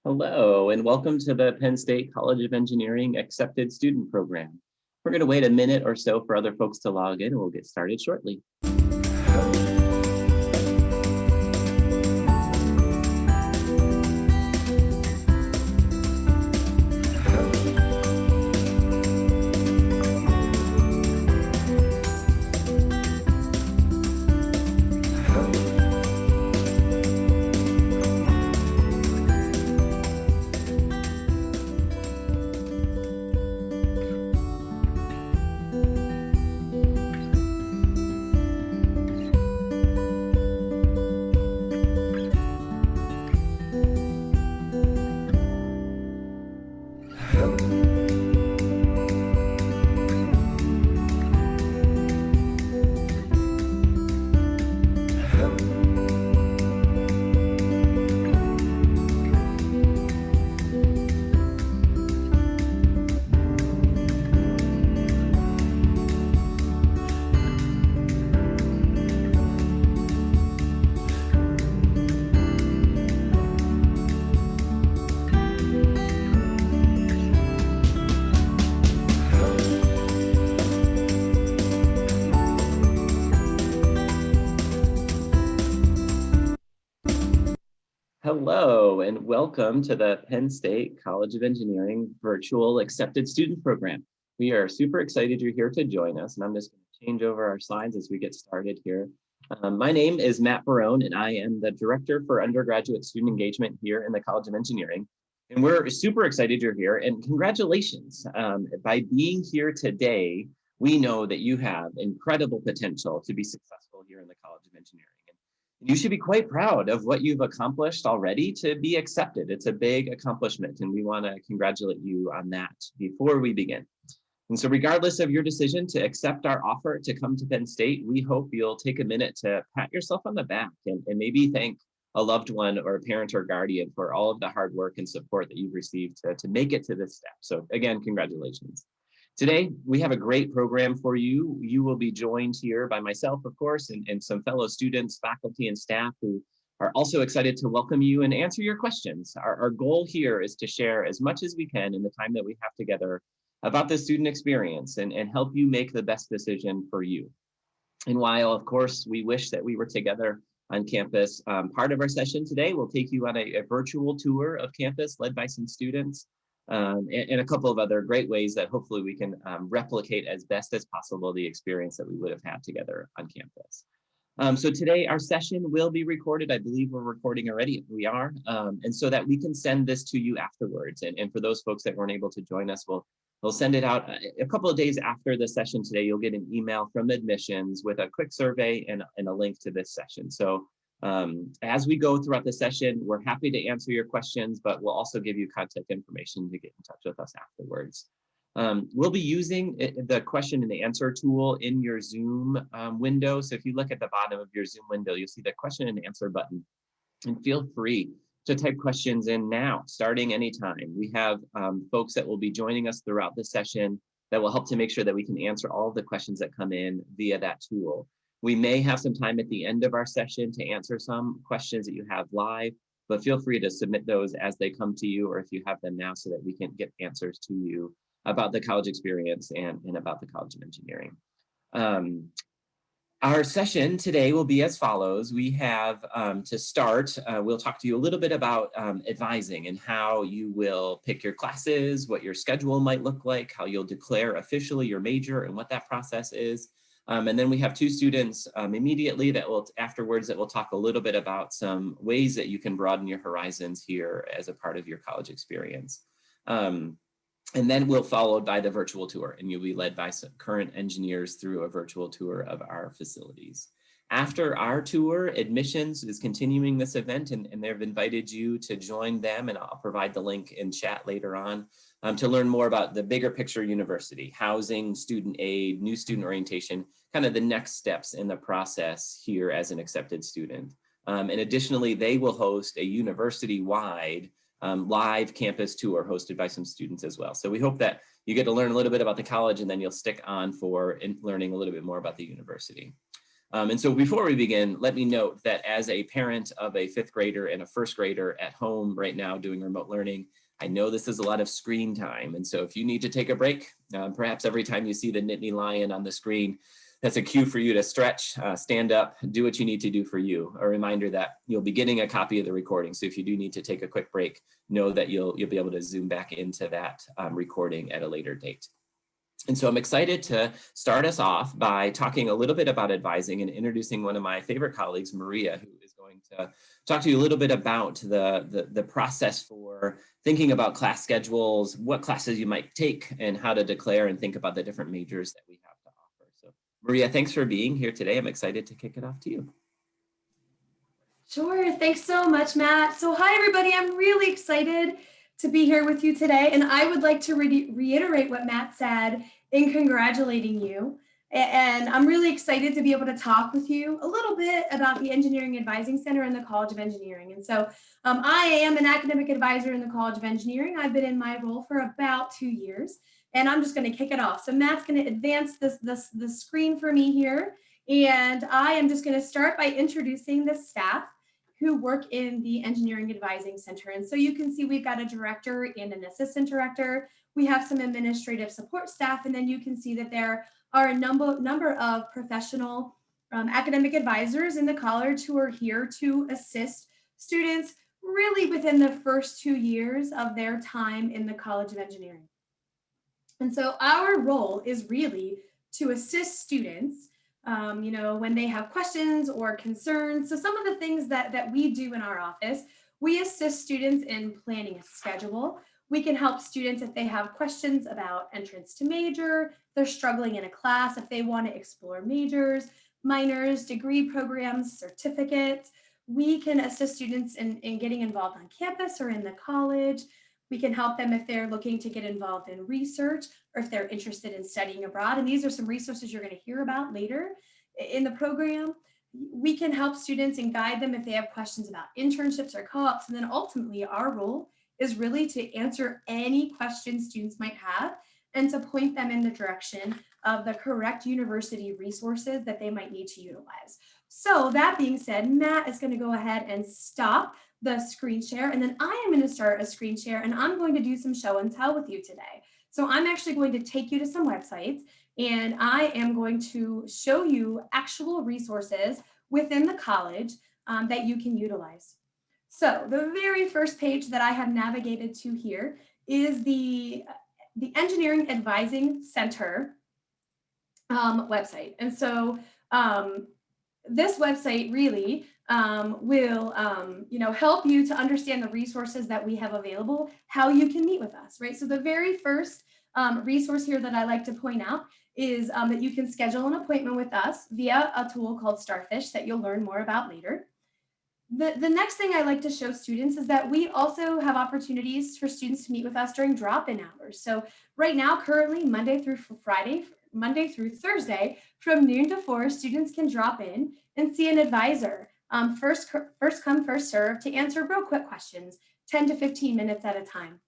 Hello, and welcome to the Penn State College of Engineering Accepted Student Program. We're going to wait a minute or so for other folks to log in, and we'll get started shortly. Hello, and welcome to the Penn State College of Engineering Virtual Accepted Student Program. We are super excited you're here to join us, and I'm just going to change over our slides as we get started here. My name is Matt Barone, and I am the Director for Undergraduate Student Engagement here in the College of Engineering. And we're super excited you're here, and congratulations. By being here today, we know that you have incredible potential to be successful here in the College of Engineering. You should be quite proud of what you've accomplished already to be accepted. It's a big accomplishment, and we want to congratulate you on that before we begin. And so regardless of your decision to accept our offer to come to Penn State, we hope you'll take a minute to pat yourself on the back and maybe thank a loved one or a parent or guardian for all of the hard work and support that you've received to make it to this step. So again, congratulations. Today, we have a great program for you. You will be joined here by myself, of course, and some fellow students, faculty, and staff who are also excited to welcome you and answer your questions. Our goal here is to share as much as we can in the time that we have together about the student experience and help you make the best decision for you. And while, of course, we wish that we were together on campus, part of our session today will take you on a virtual tour of campus led by some students. And a couple of other great ways that hopefully we can replicate as best as possible the experience that we would have had together on campus. So today our session will be recorded. I believe we're recording already. We are. And so that we can send this to you afterwards. And for those folks that weren't able to join us, we'll send it out a couple of days after the session today. You'll get an email from admissions with a quick survey and a link to this session. So as we go throughout the session, we're happy to answer your questions, but we'll also give you contact information to get in touch with us afterwards. We'll be using the question and answer tool in your Zoom window. So if you look at the bottom of your Zoom window, you'll see the question and answer button. And feel free to type questions in now, starting anytime. We have folks that will be joining us throughout the session that will help to make sure that we can answer all of the questions that come in via that tool. We may have some time at the end of our session to answer some questions that you have live, but feel free to submit those as they come to you, or if you have them now, so that we can get answers to you about the college experience and about the College of Engineering. Our session today will be as follows. We have to start, we'll talk to you a little bit about advising and how you will pick your classes, what your schedule might look like, how you'll declare officially your major and what that process is. And then we have two students immediately that will afterwards that will talk a little bit about some ways that you can broaden your horizons here as a part of your college experience. And then we'll follow by the virtual tour, and you'll be led by some current engineers through a virtual tour of our facilities. After our tour, admissions is continuing this event, and they've invited you to join them, and I'll provide the link in chat later on to learn more about the bigger picture university, housing, student aid, new student orientation, kind of the next steps in the process here as an accepted student. And additionally, they will host a university-wide live campus tour hosted by some students as well. So we hope that you get to learn a little bit about the college, and then you'll stick on for learning a little bit more about the university. And so before we begin, let me note that as a parent of a 5th grader and a 1st grader at home right now doing remote learning, I know this is a lot of screen time. And so if you need to take a break, perhaps every time you see the Nittany lion on the screen, that's a cue for you to stretch, stand up, do what you need to do for you. A reminder that you'll be getting a copy of the recording. So if you do need to take a quick break, know that you'll be able to zoom back into that recording at a later date. And so I'm excited to start us off by talking a little bit about advising and introducing one of my favorite colleagues, Maria, who is going to talk to you a little bit about the process for thinking about class schedules, what classes you might take, and how to declare and think about the different majors that we have to offer. So Maria, thanks for being here today. I'm excited to kick it off to you. Sure, thanks so much, Matt. So hi, everybody. I'm really excited to be here with you today. And I would like to reiterate what Matt said in congratulating you. And I'm really excited to be able to talk with you a little bit about the Engineering Advising Center in the College of Engineering. And so I am an academic advisor in the College of Engineering. I've been in my role for about 2 years, and I'm just going to kick it off. So Matt's going to advance the screen for me here. And I am just going to start by introducing the staff who work in the Engineering Advising Center. And so you can see we've got a director and an assistant director. We have some administrative support staff, and then you can see that there are a number of professional academic advisors in the college who are here to assist students really within the first 2 years of their time in the College of Engineering. And so our role is really to assist students when they have questions or concerns. So some of the things that we do in our office, we assist students in planning a schedule. We can help students if they have questions about entrance to major, if they're struggling in a class, if they want to explore majors, minors, degree programs, certificates. We can assist students in getting involved on campus or in the college. We can help them if they're looking to get involved in research or if they're interested in studying abroad. And these are some resources you're going to hear about later in the program. We can help students and guide them if they have questions about internships or co-ops. And then ultimately, our role is really to answer any questions students might have and to point them in the direction of the correct university resources that they might need to utilize. So that being said, Matt is going to go ahead and stop the screen share, and then I am going to start a screen share, and I'm going to do some show and tell with you today. So I'm actually going to take you to some websites, and I am going to show you actual resources within the college that you can utilize. So the very first page that I have navigated to here is the Engineering Advising Center website. And so this website really will help you to understand the resources that we have available, how you can meet with us, right? So the very first resource here that I like to point out is that you can schedule an appointment with us via a tool called Starfish that you'll learn more about later. The next thing I like to show students is that we also have opportunities for students to meet with us during drop-in hours. So right now, currently, Monday through Thursday, from noon to 4, students can drop in and see an advisor. First come, first serve, to answer real quick questions, 10 to 15 minutes at a time.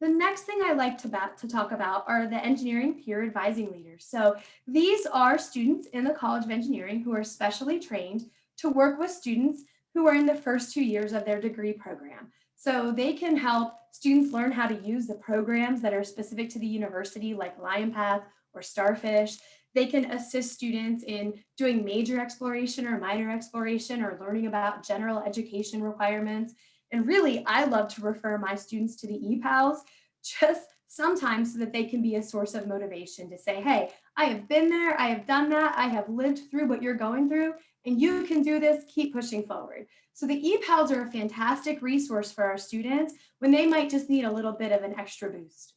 The next thing I like to talk about are the engineering peer advising leaders. So these are students in the College of Engineering who are specially trained to work with students who are in the first 2 years of their degree program. So they can help students learn how to use the programs that are specific to the university, like LionPath or Starfish. They can assist students in doing major exploration or minor exploration or learning about general education requirements. And really, I love to refer my students to the EPALs just sometimes so that they can be a source of motivation to say, hey, I have been there, I have done that, I have lived through what you're going through, and you can do this, keep pushing forward. So the EPALs are a fantastic resource for our students when they might just need a little bit of an extra boost.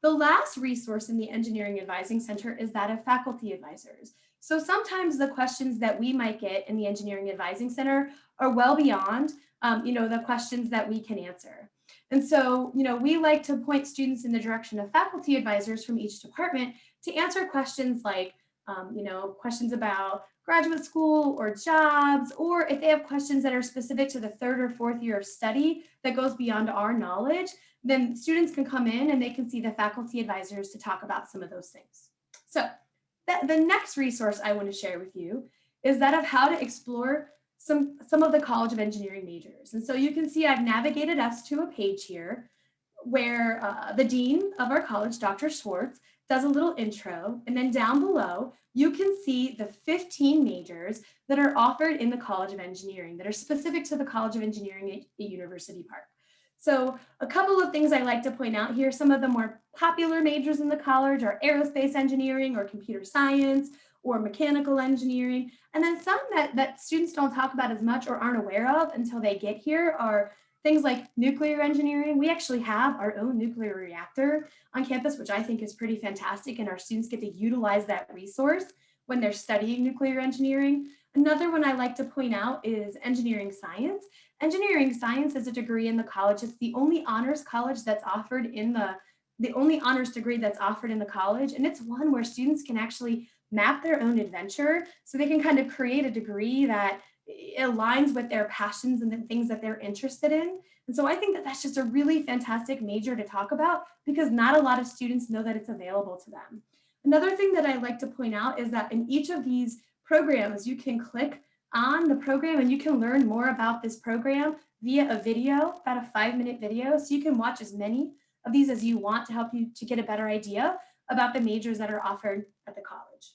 The last resource in the Engineering Advising Center is that of faculty advisors. So sometimes the questions that we might get in the Engineering Advising Center are well beyond the questions that we can answer. And so, we like to point students in the direction of faculty advisors from each department to answer questions like, questions about graduate school or jobs, or if they have questions that are specific to the 3rd or 4th year of study that goes beyond our knowledge, then students can come in and they can see the faculty advisors to talk about some of those things. So the next resource I want to share with you is that of how to explore some of the College of Engineering majors. And so you can see I've navigated us to a page here where the dean of our college, Dr. Schwartz, does a little intro. And then down below, you can see the 15 majors that are offered in the College of Engineering that are specific to the College of Engineering at University Park. So a couple of things I like to point out here, some of the more popular majors in the college are aerospace engineering or computer science or mechanical engineering. And then some that students don't talk about as much or aren't aware of until they get here are things like nuclear engineering. We actually have our own nuclear reactor on campus, which I think is pretty fantastic, and our students get to utilize that resource when they're studying nuclear engineering. Another one I like to point out is engineering science. Engineering science is a degree in the college. It's the only honors college that's offered in the only honors degree that's offered in the college, and it's one where students can actually map their own adventure, so they can kind of create a degree that aligns with their passions and the things that they're interested in. And so I think that that's just a really fantastic major to talk about because not a lot of students know that it's available to them. Another thing that I like to point out is that in each of these programs, you can click on the program and you can learn more about this program via a video, about a 5-minute video. So you can watch as many of these as you want to help you to get a better idea about the majors that are offered at the college.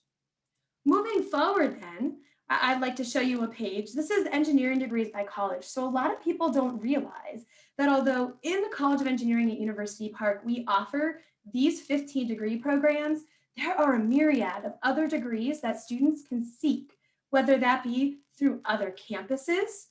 Moving forward then, I'd like to show you a page. This is engineering degrees by college. So a lot of people don't realize that although in the College of Engineering at University Park, we offer these 15 degree programs, there are a myriad of other degrees that students can seek, whether that be through other campuses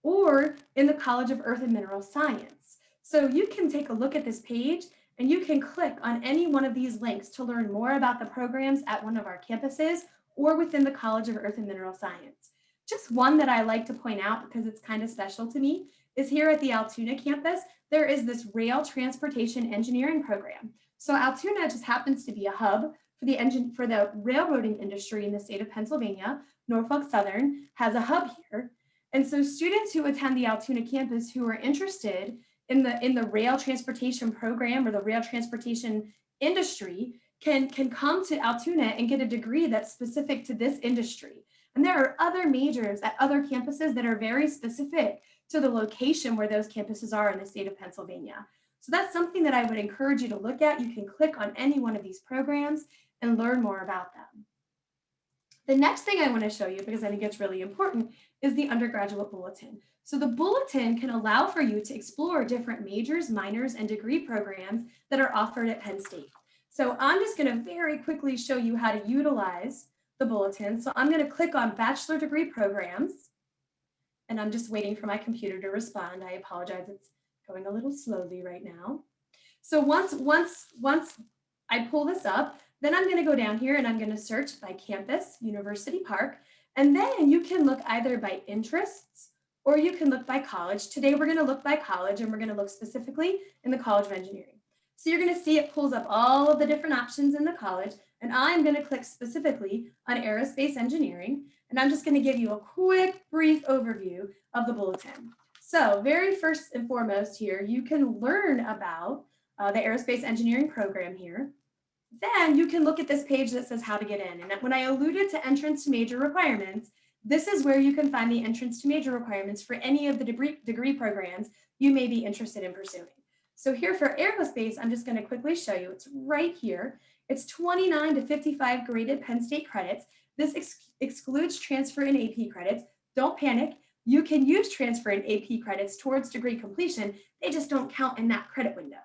or in the College of Earth and Mineral Science. So you can take a look at this page and you can click on any one of these links to learn more about the programs at one of our campuses or within the College of Earth and Mineral Science. Just one that I like to point out because it's kind of special to me is here at the Altoona campus, there is this rail transportation engineering program. So Altoona just happens to be a hub for the railroading industry in the state of Pennsylvania. Norfolk Southern has a hub here. And so students who attend the Altoona campus who are interested in the rail transportation program or the rail transportation industry can come to Altoona and get a degree that's specific to this industry. And there are other majors at other campuses that are very specific to the location where those campuses are in the state of Pennsylvania. So that's something that I would encourage you to look at. You can click on any one of these programs and learn more about them. The next thing I want to show you, because I think it's really important, is the undergraduate bulletin. So the bulletin can allow for you to explore different majors, minors, and degree programs that are offered at Penn State. So I'm just going to very quickly show you how to utilize the bulletin. So I'm going to click on bachelor degree programs, and I'm just waiting for my computer to respond. I apologize, it's going a little slowly right now. So once I pull this up, then I'm going to go down here and I'm going to search by campus, University Park, and then you can look either by interests or you can look by college. Today we're going to look by college and we're going to look specifically in the College of Engineering. So you're going to see it pulls up all of the different options in the college, and I'm going to click specifically on Aerospace Engineering, and I'm just going to give you a quick, brief overview of the bulletin. So very first and foremost here, you can learn about the Aerospace Engineering program here. Then you can look at this page that says how to get in. And when I alluded to entrance to major requirements, this is where you can find the entrance to major requirements for any of the degree programs you may be interested in pursuing. So here for aerospace, I'm just going to quickly show you. It's right here. It's 29 to 55 graded Penn State credits. This excludes transfer and AP credits. Don't panic. You can use transfer and AP credits towards degree completion. They just don't count in that credit window.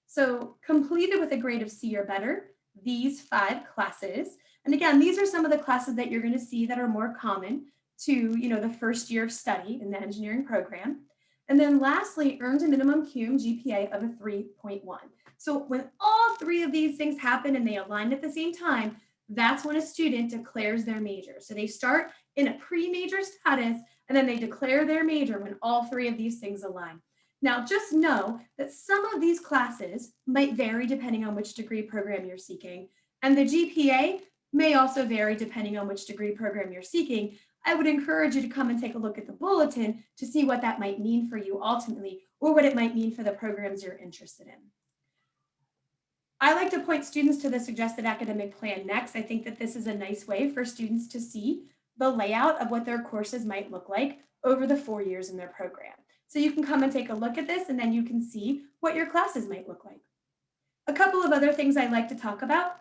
So completed with a grade of C or better, these 5 classes. And again, these are some of the classes that you're going to see that are more common to the first year of study in the engineering program. And then lastly, earned a minimum cum GPA of a 3.1. So when all 3 of these things happen and they align at the same time, that's when a student declares their major. So they start in a pre-major status and then they declare their major when all 3 of these things align. Now, just know that some of these classes might vary depending on which degree program you're seeking, and the GPA may also vary depending on which degree program you're seeking. I would encourage you to come and take a look at the bulletin to see what that might mean for you ultimately, or what it might mean for the programs you're interested in. I like to point students to the suggested academic plan next. I think that this is a nice way for students to see the layout of what their courses might look like over the 4 years in their program. So you can come and take a look at this, and then you can see what your classes might look like. A couple of other things I like to talk about,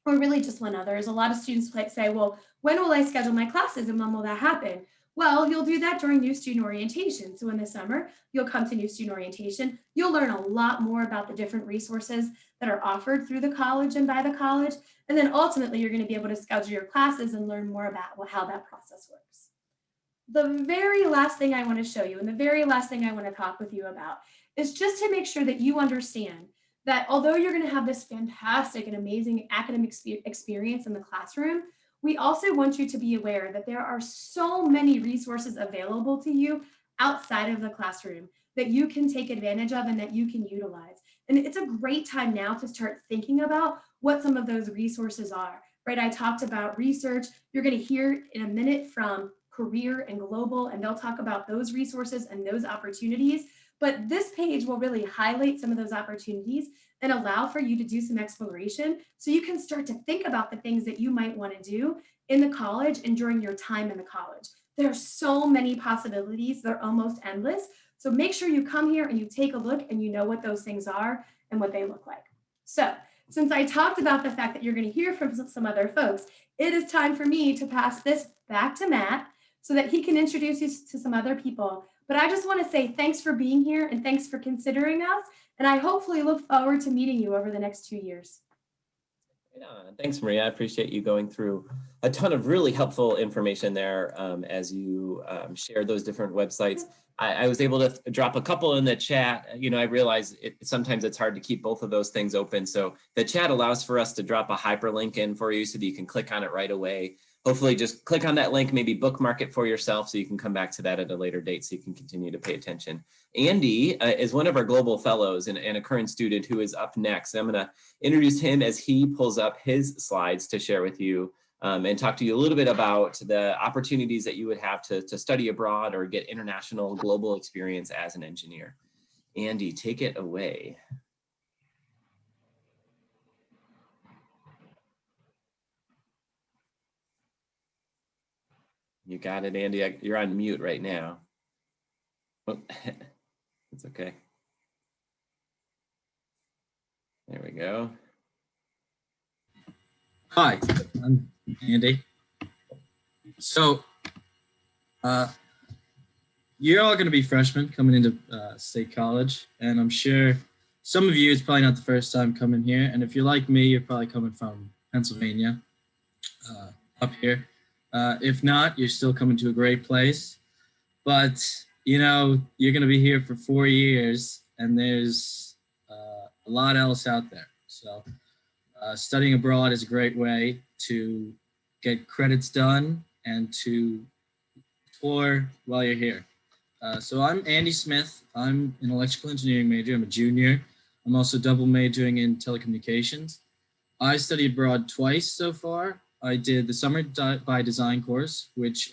or really just one other, is a lot of students might say, well, when will I schedule my classes and when will that happen? Well, you'll do that during new student orientation. So in the summer, you'll come to new student orientation. You'll learn a lot more about the different resources that are offered through the college and by the college. And then ultimately, you're going to be able to schedule your classes and learn more about how that process works. The very last thing I want to show you, and the very last thing I want to talk with you about, is just to make sure that you understand that although you're going to have this fantastic and amazing academic experience in the classroom, we also want you to be aware that there are so many resources available to you outside of the classroom that you can take advantage of and that you can utilize. And it's a great time now to start thinking about what some of those resources are, right? I talked about research. You're going to hear in a minute from Career and Global, and they'll talk about those resources and those opportunities. But this page will really highlight some of those opportunities and allow for you to do some exploration so you can start to think about the things that you might want to do in the college and during your time in the college. There are so many possibilities, they're almost endless. So make sure you come here and you take a look and you know what those things are and what they look like. So since I talked about the fact that you're going to hear from some other folks, it is time for me to pass this back to Matt so that he can introduce you to some other people. But I just want to say thanks for being here and thanks for considering us. And I hopefully look forward to meeting you over the next 2 years. Yeah, thanks, Maria. I appreciate you going through a ton of really helpful information there as you shared those different websites. I was able to drop a couple in the chat. You know, I realize sometimes it's hard to keep both of those things open. So the chat allows for us to drop a hyperlink in for you so that you can click on it right away. Hopefully just click on that link, maybe bookmark it for yourself so you can come back to that at a later date so you can continue to pay attention. Andy is one of our global fellows and a current student who is up next. I'm gonna introduce him as he pulls up his slides to share with you and talk to you a little bit about the opportunities that you would have to study abroad or get international global experience as an engineer. Andy, take it away. You got it, Andy. You're on mute right now. Oh, it's okay. There we go. Hi, I'm Andy. So, you're all going to be freshmen coming into State College, and I'm sure some of you, it's probably not the first time coming here, and if you're like me, you're probably coming from Pennsylvania up here. If not, you're still coming to a great place, but you know, you're going to be here for 4 years, and there's a lot else out there. So studying abroad is a great way to get credits done and to explore while you're here. So I'm Andy Smith. I'm an electrical engineering major. I'm a junior. I'm also double majoring in telecommunications. I studied abroad twice so far. I did the summer by design course, which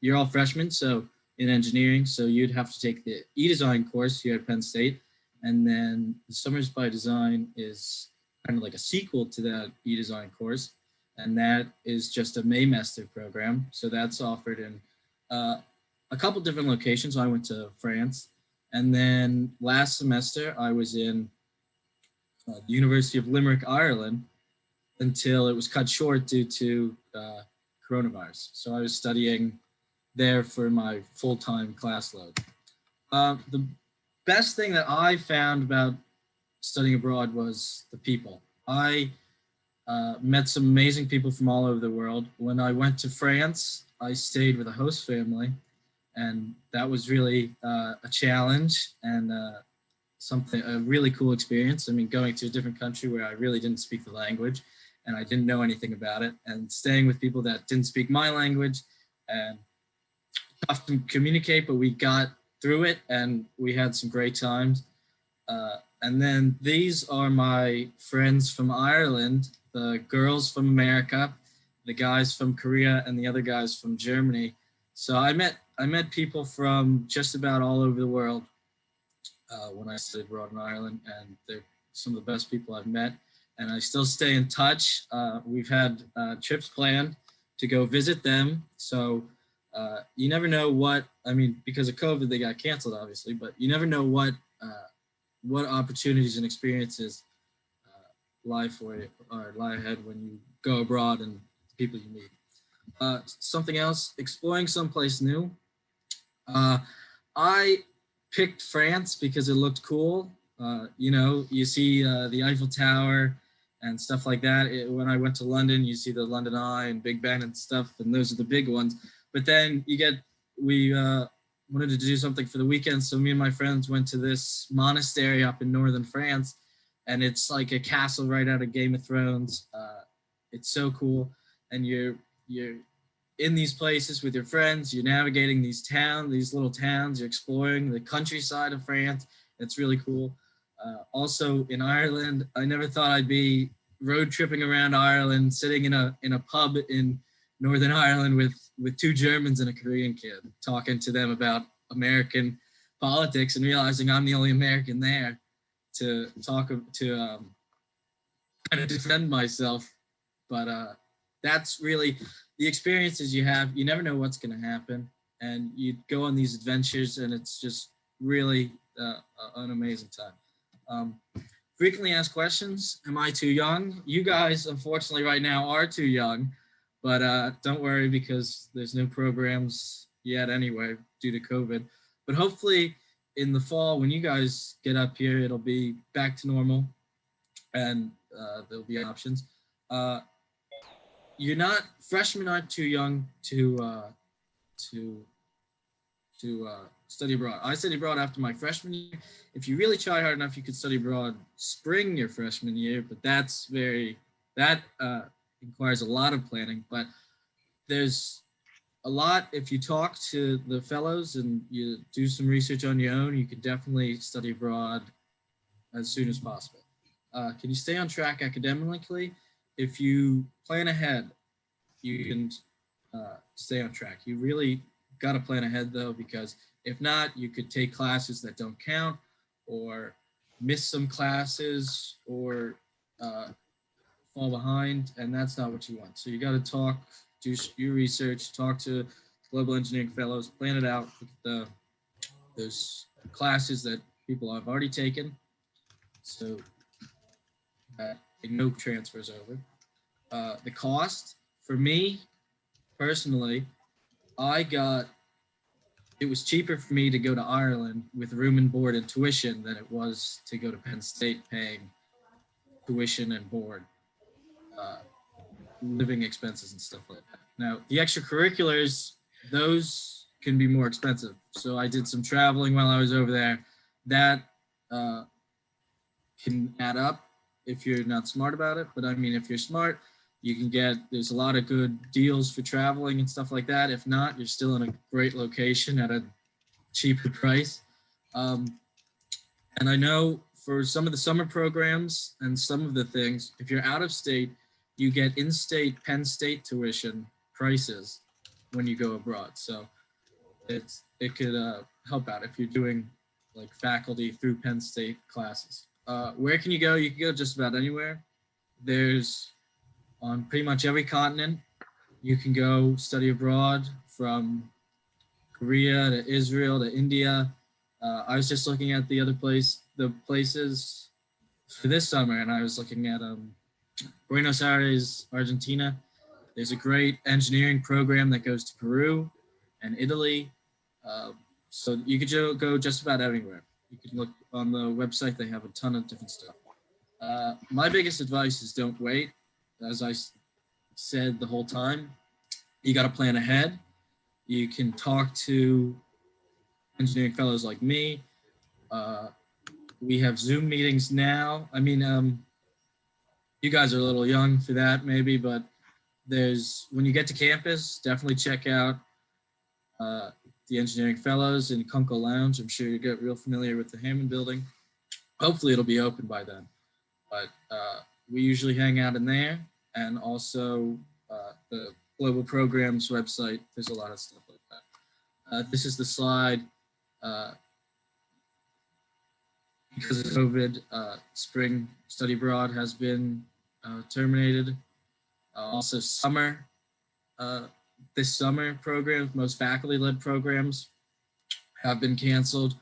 you're all freshmen, so in engineering, so you'd have to take the e-design course here at Penn State. And then the summers by design is kind of like a sequel to that e-design course. And that is just a Maymester program. So that's offered in a couple different locations. I went to France. And then last semester, I was in the University of Limerick, Ireland, until it was cut short due to coronavirus. So I was studying there for my full-time class load. The best thing that I found about studying abroad was the people. I met some amazing people from all over the world. When I went to France, I stayed with a host family, and that was really a challenge and a really cool experience. I mean, going to a different country where I really didn't speak the language and I didn't know anything about it, and staying with people that didn't speak my language, and tough to communicate, but we got through it and we had some great times. And then these are my friends from Ireland, the girls from America, the guys from Korea, and the other guys from Germany. So I met people from just about all over the world when I studied abroad in Ireland, and they're some of the best people I've met. And I still stay in touch. We've had trips planned to go visit them. So you never know what, I mean, because of COVID, they got canceled, obviously, but you never know what opportunities and experiences lie for you or lie ahead when you go abroad and the people you meet. Something else, exploring someplace new. I picked France because it looked cool. You know, you see the Eiffel Tower and stuff like that. When I went to London, you see the London Eye and Big Ben and stuff, and those are the big ones. But then we wanted to do something for the weekend, so me and my friends went to this monastery up in northern France, and it's like a castle right out of Game of Thrones. It's so cool, and you're in these places with your friends. You're navigating these little towns. You're exploring the countryside of France. It's really cool. Also in Ireland, I never thought I'd be road tripping around Ireland, sitting in a pub in Northern Ireland with two Germans and a Korean kid, talking to them about American politics and realizing I'm the only American there to kind of defend myself. But that's really the experiences you have. You never know what's going to happen, and you go on these adventures, and it's just really an amazing time. Frequently asked questions: am I too young? You guys, unfortunately, right now are too young, but don't worry, because there's no programs yet anyway due to COVID. But hopefully in the fall, when you guys get up here, it'll be back to normal, and there'll be options. Freshmen aren't too young to study abroad. I studied abroad after my freshman year. If you really try hard enough, you could study abroad spring your freshman year, but that requires a lot of planning. But there's a lot, if you talk to the fellows and you do some research on your own, you can definitely study abroad as soon as possible. Can you stay on track academically? If you plan ahead, you can stay on track. You really got to plan ahead, though, because if not, you could take classes that don't count or miss some classes or fall behind, and that's not what you want. So you got to do your research, talk to global engineering fellows, plan it out, look at those classes that people have already taken, so that no transfers over. The cost, for me, personally, it was cheaper for me to go to Ireland with room and board and tuition than it was to go to Penn State paying tuition and board, living expenses and stuff like that. Now, the extracurriculars, those can be more expensive. So I did some traveling while I was over there. That can add up if you're not smart about it. But I mean, if you're smart, you can there's a lot of good deals for traveling and stuff like that. If not, you're still in a great location at a cheaper price. And I know for some of the summer programs and some of the things, if you're out of state, you get in-state Penn State tuition prices when you go abroad. So it could help out if you're doing like faculty through Penn State classes. Where can you go? You can go just about anywhere. There's on pretty much every continent. You can go study abroad, from Korea to Israel to India. I was just looking at the places for this summer, and I was looking at Buenos Aires, Argentina. There's a great engineering program that goes to Peru and Italy. So you could go just about anywhere. You can look on the website, they have a ton of different stuff. My biggest advice is don't wait. As I said the whole time, you got to plan ahead. You can talk to engineering fellows like me. We have Zoom meetings now. I mean, you guys are a little young for that maybe, but when you get to campus, definitely check out the engineering fellows in Kunkle Lounge. I'm sure you get real familiar with the Hammond Building. Hopefully it'll be open by then. But we usually hang out in there, and also the Global Programs website. There's a lot of stuff like that. This is the slide. Because of COVID, spring study abroad has been terminated. Also summer this summer programs, most faculty-led programs have been canceled.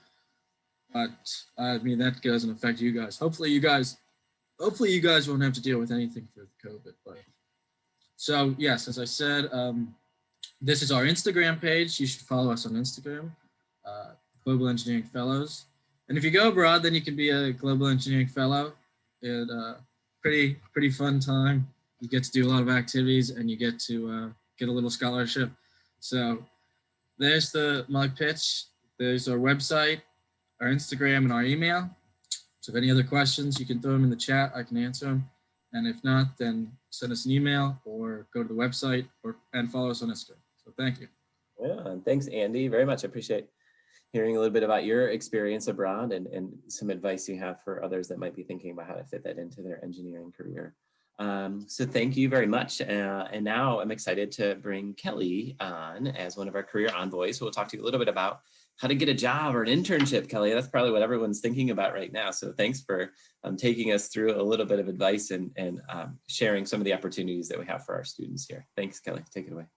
But I mean, that doesn't affect you guys. Hopefully you guys won't have to deal with anything for COVID. But so yes, as I said, this is our Instagram page. You should follow us on Instagram, Global Engineering Fellows. And if you go abroad, then you can be a Global Engineering Fellow. And pretty fun time. You get to do a lot of activities, and you get to get a little scholarship. So there's my pitch. There's our website, our Instagram, and our email. So if any other questions, you can throw them in the chat. I can answer them. And if not, then send us an email or go to the website and follow us on Instagram. So thank you. Yeah, and thanks, Andy. Very much appreciate hearing a little bit about your experience abroad and some advice you have for others that might be thinking about how to fit that into their engineering career. So thank you very much. And now I'm excited to bring Kelly on as one of our career envoys, who will talk to you a little bit about how to get a job or an internship, Kelly. That's probably what everyone's thinking about right now. So thanks for taking us through a little bit of advice and sharing some of the opportunities that we have for our students here. Thanks, Kelly. Take it away.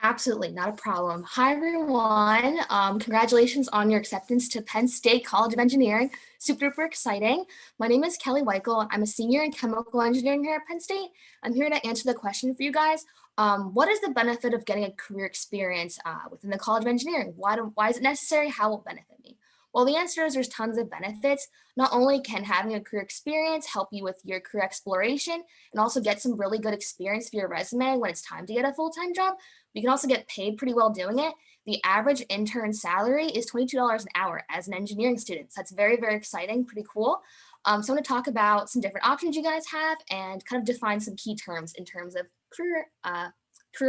Absolutely, not a problem. Hi, everyone. Congratulations on your acceptance to Penn State College of Engineering. Super duper exciting. My name is Kelly Weichel. I'm a senior in chemical engineering here at Penn State. I'm here to answer the question for you guys. What is the benefit of getting a career experience within the College of Engineering? Why is it necessary? How will it benefit me? Well, the answer is there's tons of benefits. Not only can having a career experience help you with your career exploration and also get some really good experience for your resume when it's time to get a full-time job, you can also get paid pretty well doing it. The average intern salary is $22 an hour as an engineering student. So that's very, very exciting, pretty cool. So I'm going to talk about some different options you guys have and kind of define some key terms in terms of career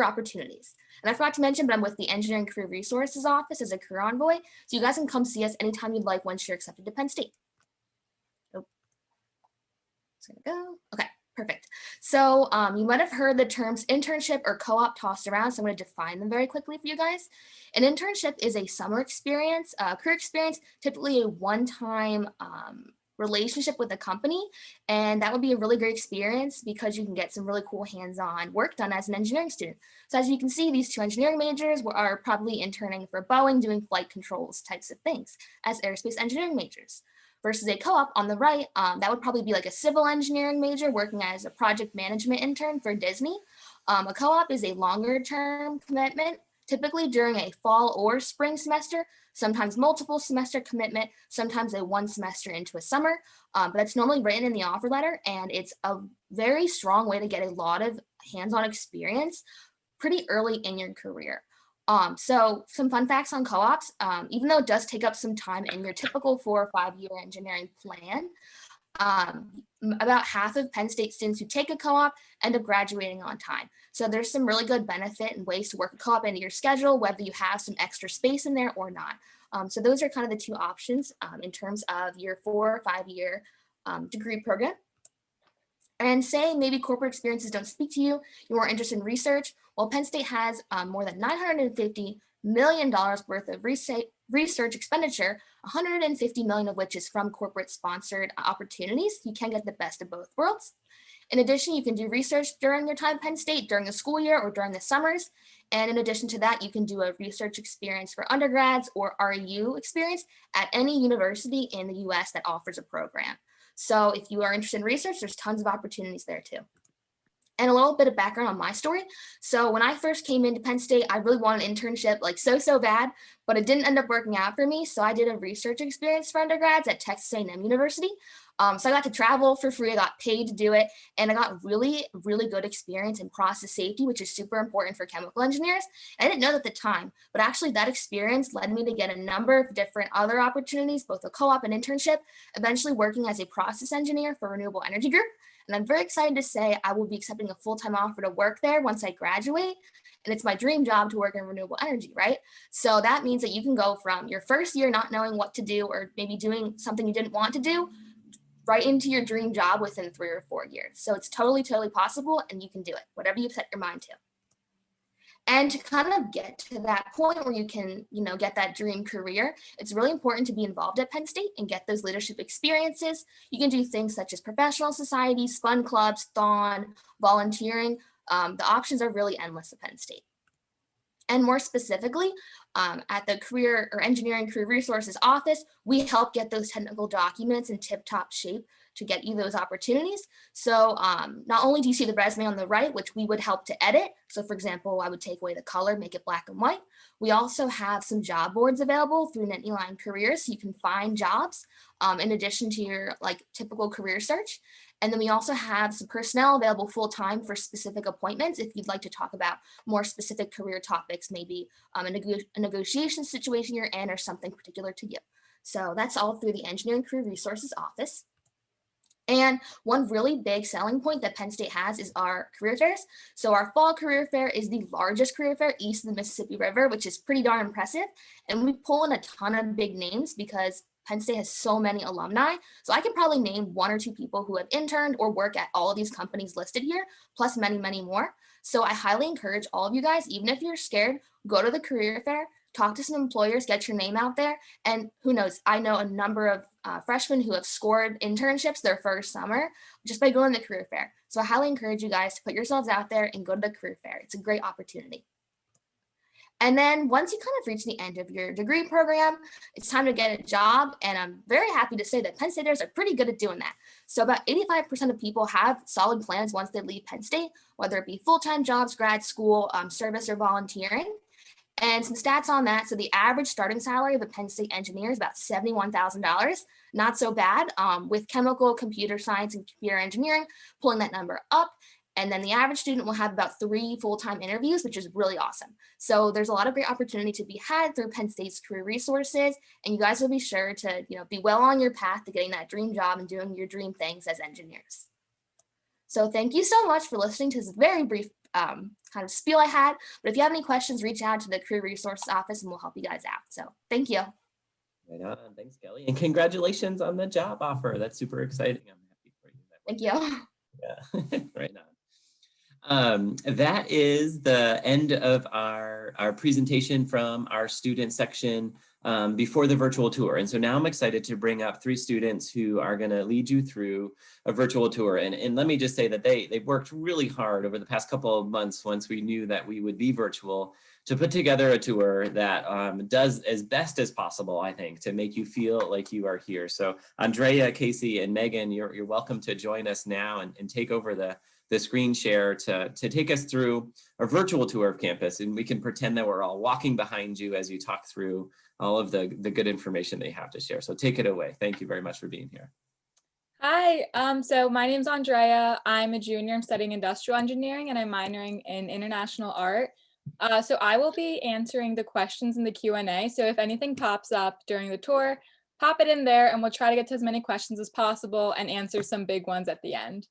opportunities. And I forgot to mention, but I'm with the Engineering Career Resources Office as a career envoy. So you guys can come see us anytime you'd like once you're accepted to Penn State. Oh, it's going to go. Okay. Perfect. So you might have heard the terms internship or co-op tossed around, so I'm going to define them very quickly for you guys. An internship is a summer experience, career experience, typically a one-time relationship with a company, and that would be a really great experience because you can get some really cool hands-on work done as an engineering student. So as you can see, these two engineering majors are probably interning for Boeing, doing flight controls types of things as aerospace engineering majors. Versus a co-op on the right, that would probably be like a civil engineering major working as a project management intern for Disney. A co-op is a longer term commitment, typically during a fall or spring semester, sometimes multiple semester commitment, sometimes a one semester into a summer, but it's normally written in the offer letter, and it's a very strong way to get a lot of hands-on experience pretty early in your career. So some fun facts on co-ops, even though it does take up some time in your typical 4 or 5 year engineering plan, about half of Penn State students who take a co-op end up graduating on time. So there's some really good benefit and ways to work a co-op into your schedule, whether you have some extra space in there or not. So those are kind of the two options in terms of your 4 or 5 year degree program. And say maybe corporate experiences don't speak to you, you're more interested in research. Well, Penn State has more than $950 million worth of research expenditure, $150 million of which is from corporate sponsored opportunities. You can get the best of both worlds. In addition, you can do research during your time at Penn State, during the school year or during the summers. And in addition to that, you can do a research experience for undergrads or REU experience at any university in the US that offers a program. So if you are interested in research, there's tons of opportunities there too. And a little bit of background on my story. So when I first came into Penn State, I really wanted an internship like so bad, but it didn't end up working out for me. So I did a research experience for undergrads at Texas A&M University. So I got to travel for free, I got paid to do it, and I got really, really good experience in process safety, which is super important for chemical engineers. I didn't know that at the time, but actually that experience led me to get a number of different other opportunities, both a co-op and internship, eventually working as a process engineer for Renewable Energy Group. And I'm very excited to say I will be accepting a full-time offer to work there once I graduate. And it's my dream job to work in renewable energy, right? So that means that you can go from your first year not knowing what to do or maybe doing something you didn't want to do right into your dream job within 3 or 4 years. So it's totally possible, and you can do it, whatever you set your mind to. And to kind of get to that point where you can, get that dream career, it's really important to be involved at Penn State and get those leadership experiences. You can do things such as professional societies, fun clubs, thon, volunteering. The options are really endless at Penn State. And more specifically, at the Career or Engineering Career Resources Office, we help get those technical documents in tip-top shape to get you those opportunities. So not only do you see the resume on the right, which we would help to edit. So for example, I would take away the color, make it black and white. We also have some job boards available through NetEline Careers, so you can find jobs in addition to your like typical career search. And then we also have some personnel available full-time for specific appointments if you'd like to talk about more specific career topics, maybe a negotiation situation you're in or something particular to you. So that's all through the Engineering Career Resources Office. And one really big selling point that Penn State has is our career fairs. So our fall career fair is the largest career fair east of the Mississippi River, which is pretty darn impressive. And we pull in a ton of big names because Penn State has so many alumni. So I could probably name 1 or 2 people who have interned or work at all of these companies listed here, plus many, many more. So I highly encourage all of you guys, even if you're scared, go to the career fair, talk to some employers, get your name out there. And who knows, I know a number of freshmen who have scored internships their first summer just by going to the career fair. So I highly encourage you guys to put yourselves out there and go to the career fair. It's a great opportunity. And then once you kind of reach the end of your degree program, it's time to get a job. And I'm very happy to say that Penn Staters are pretty good at doing that. So about 85% of people have solid plans once they leave Penn State, whether it be full-time jobs, grad school, service, or volunteering. And some stats on that. So the average starting salary of a Penn State engineer is about $71,000. Not so bad, with chemical, computer science, and computer engineering pulling that number up. And then the average student will have about 3 full-time interviews, which is really awesome. So there's a lot of great opportunity to be had through Penn State's career resources. And you guys will be sure to be well on your path to getting that dream job and doing your dream things as engineers. So thank you so much for listening to this very brief kind of spiel I had. But if you have any questions, reach out to the Career Resources Office and we'll help you guys out. So thank you. Right on. Thanks, Kelly. And congratulations on the job offer. That's super exciting. I'm happy for you. Thank you. Yeah, right on. That is the end of our presentation from our student section before the virtual tour. And so now I'm excited to bring up 3 students who are going to lead you through a virtual tour. And let me just say that they've worked really hard over the past couple of months once we knew that we would be virtual to put together a tour that does as best as possible, I think, to make you feel like you are here. So Andrea, Casey, and Megan, you're welcome to join us now and take over the screen share to take us through a virtual tour of campus, and we can pretend that we're all walking behind you as you talk through all of the good information they have to share. So take it away. Thank you very much for being here. Hi, so my name's Andrea. I'm a junior. I'm studying industrial engineering and I'm minoring in international art. So I will be answering the questions in the Q&A. So if anything pops up during the tour, pop it in there and we'll try to get to as many questions as possible and answer some big ones at the end.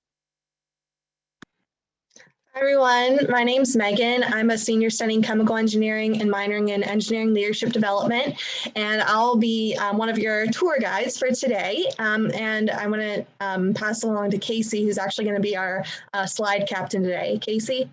Hi everyone, my name's Megan. I'm a senior studying chemical engineering and minoring in engineering leadership development, and I'll be one of your tour guides for today. And I want to pass along to Casey, who's actually going to be our slide captain today. Casey?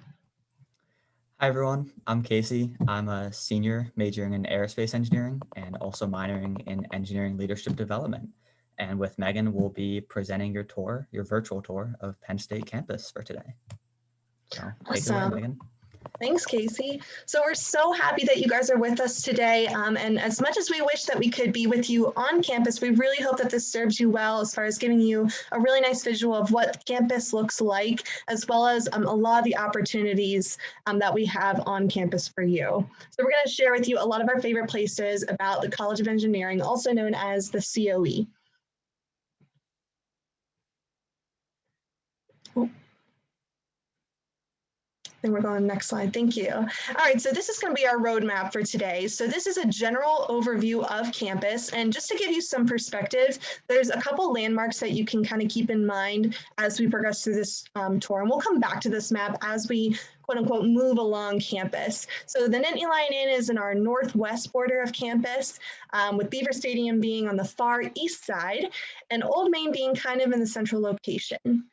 Hi everyone, I'm Casey. I'm a senior majoring in aerospace engineering and also minoring in engineering leadership development. And with Megan, we'll be presenting your tour, your virtual tour of Penn State campus for today. So take it away, Megan. Thanks, Casey. So we're so happy that you guys are with us today. And as much as we wish that we could be with you on campus, we really hope that this serves you well as far as giving you a really nice visual of what campus looks like, as well as a lot of the opportunities that we have on campus for you. So we're going to share with you a lot of our favorite places about the College of Engineering, also known as the COE. I think we're going to the next slide. Thank you. All right, so this is going to be our roadmap for today. So this is a general overview of campus. And just to give you some perspective, there's a couple landmarks that you can kind of keep in mind as we progress through this tour. And we'll come back to this map as we, quote unquote, move along campus. So the NetEline Inn is in our northwest border of campus, with Beaver Stadium being on the far east side and Old Main being kind of in the central location.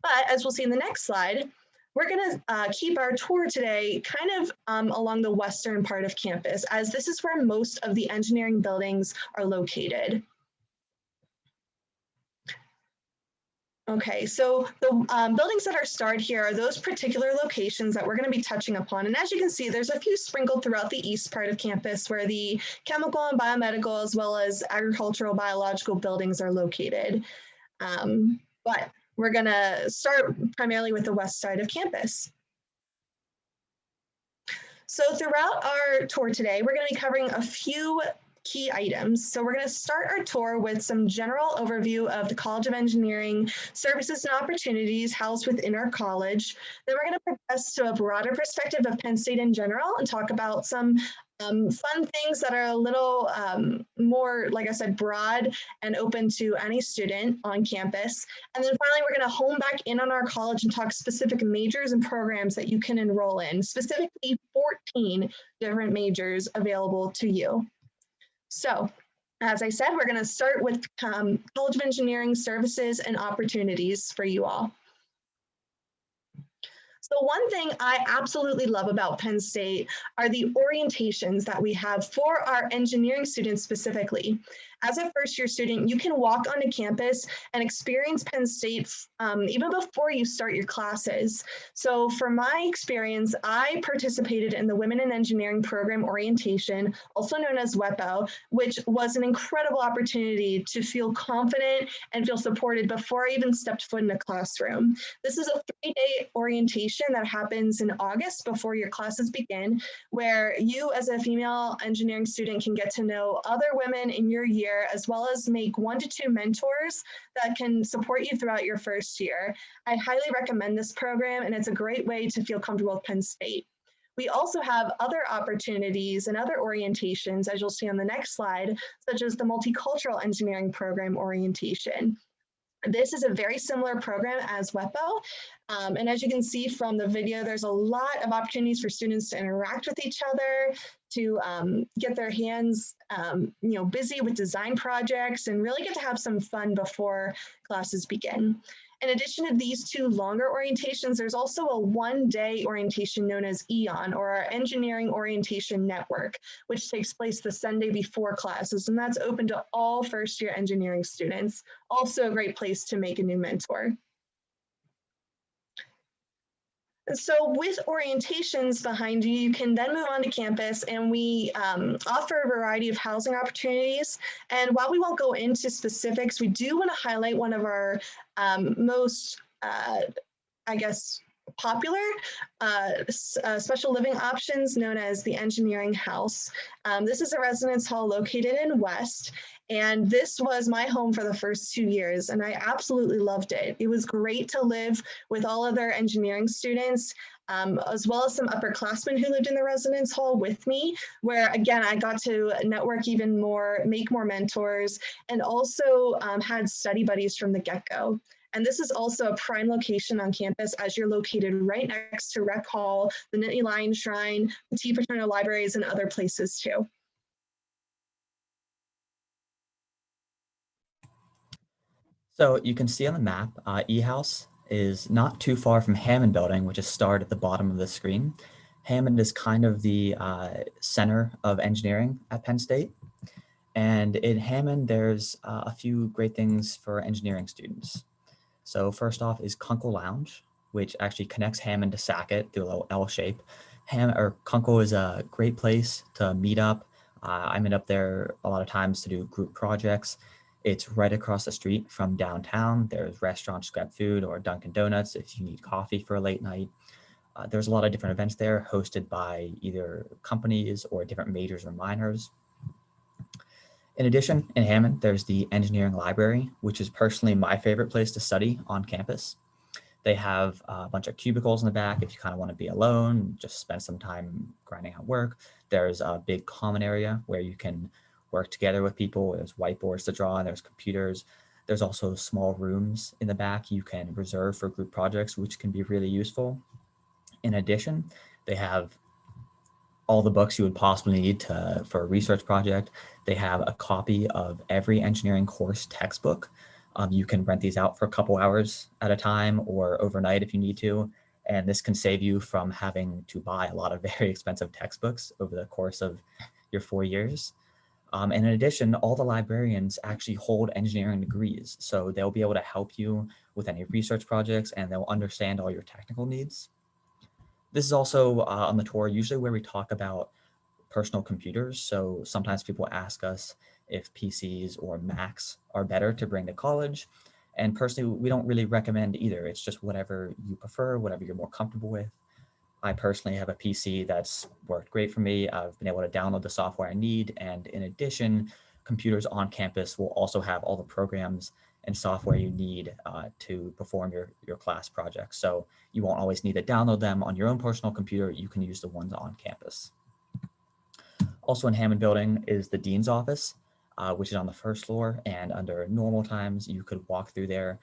But as we'll see in the next slide, we're going to keep our tour today kind of along the western part of campus, as this is where most of the engineering buildings are located. Okay, so the buildings that are starred here are those particular locations that we're going to be touching upon. And as you can see, there's a few sprinkled throughout the east part of campus where the chemical and biomedical as well as agricultural biological buildings are located. But we're going to start primarily with the west side of campus. So throughout our tour today, we're going to be covering a few key items. So we're going to start our tour with some general overview of the College of Engineering services and opportunities housed within our college. Then we're going to progress to a broader perspective of Penn State in general and talk about some fun things that are a little more, like I said, broad and open to any student on campus. And then finally, we're going to hone back in on our college and talk specific majors and programs that you can enroll in, specifically 14 different majors available to you. So, as I said, we're going to start with College of Engineering services and opportunities for you all. So one thing I absolutely love about Penn State are the orientations that we have for our engineering students specifically. As a first-year student, you can walk onto campus and experience Penn State even before you start your classes. So from my experience, I participated in the Women in Engineering program orientation, also known as WEPO, which was an incredible opportunity to feel confident and feel supported before I even stepped foot in a classroom. This is a 3-day orientation that happens in August before your classes begin, where you as a female engineering student can get to know other women in your year, as well as make 1 to 2 mentors that can support you throughout your first year. I highly recommend this program, and it's a great way to feel comfortable with Penn State. We also have other opportunities and other orientations, as you'll see on the next slide, such as the Multicultural Engineering Program orientation. This is a very similar program as WEPO. And as you can see from the video, there's a lot of opportunities for students to interact with each other, to get their hands busy with design projects and really get to have some fun before classes begin. In addition to these 2 longer orientations, there's also a 1-day orientation known as EON, or our Engineering Orientation Network, which takes place the Sunday before classes, and that's open to all first-year engineering students. Also a great place to make a new mentor. So with orientations behind you, you can then move on to campus, and we offer a variety of housing opportunities. And while we won't go into specifics, we do want to highlight one of our most, popular special living options known as the Engineering House. This is a residence hall located in West, and this was my home for the first 2 years, and I absolutely loved it. It was great to live with all other engineering students, as well as some upperclassmen who lived in the residence hall with me, where again, I got to network even more, make more mentors, and also had study buddies from the get-go. And this is also a prime location on campus, as you're located right next to Rec Hall, the Nittany Lion Shrine, the Paterno libraries, and other places too. So you can see on the map, E-House is not too far from Hammond Building, which is starred at the bottom of the screen. Hammond is kind of the center of engineering at Penn State. And in Hammond, there's a few great things for engineering students. So first off is Kunkle Lounge, which actually connects Hammond to Sackett through a little L shape. Kunkle is a great place to meet up. I meet up there a lot of times to do group projects. It's right across the street from downtown. There's restaurants, grab food, or Dunkin' Donuts if you need coffee for a late night. There's a lot of different events there hosted by either companies or different majors or minors. In addition, in Hammond, there's the Engineering Library, which is personally my favorite place to study on campus. They have a bunch of cubicles in the back if you kind of want to be alone, just spend some time grinding out work. There's a big common area where you can work together with people. There's whiteboards to draw, and there's computers. There's also small rooms in the back you can reserve for group projects, which can be really useful. In addition, they have all the books you would possibly need for a research project. They have a copy of every engineering course textbook. You can rent these out for a couple hours at a time or overnight if you need to. And this can save you from having to buy a lot of very expensive textbooks over the course of your 4 years. And in addition, all the librarians actually hold engineering degrees, so they'll be able to help you with any research projects and they'll understand all your technical needs. This is also on the tour usually where we talk about personal computers. So sometimes people ask us if PCs or Macs are better to bring to college. And personally, we don't really recommend either. It's just whatever you prefer, whatever you're more comfortable with. I personally have a PC that's worked great for me. I've been able to download the software I need. And in addition, computers on campus will also have all the programs and software you need to perform your class projects. So you won't always need to download them on your own personal computer. You can use the ones on campus. Also in Hammond Building is the Dean's office, which is on the first floor. And under normal times, you could walk through there,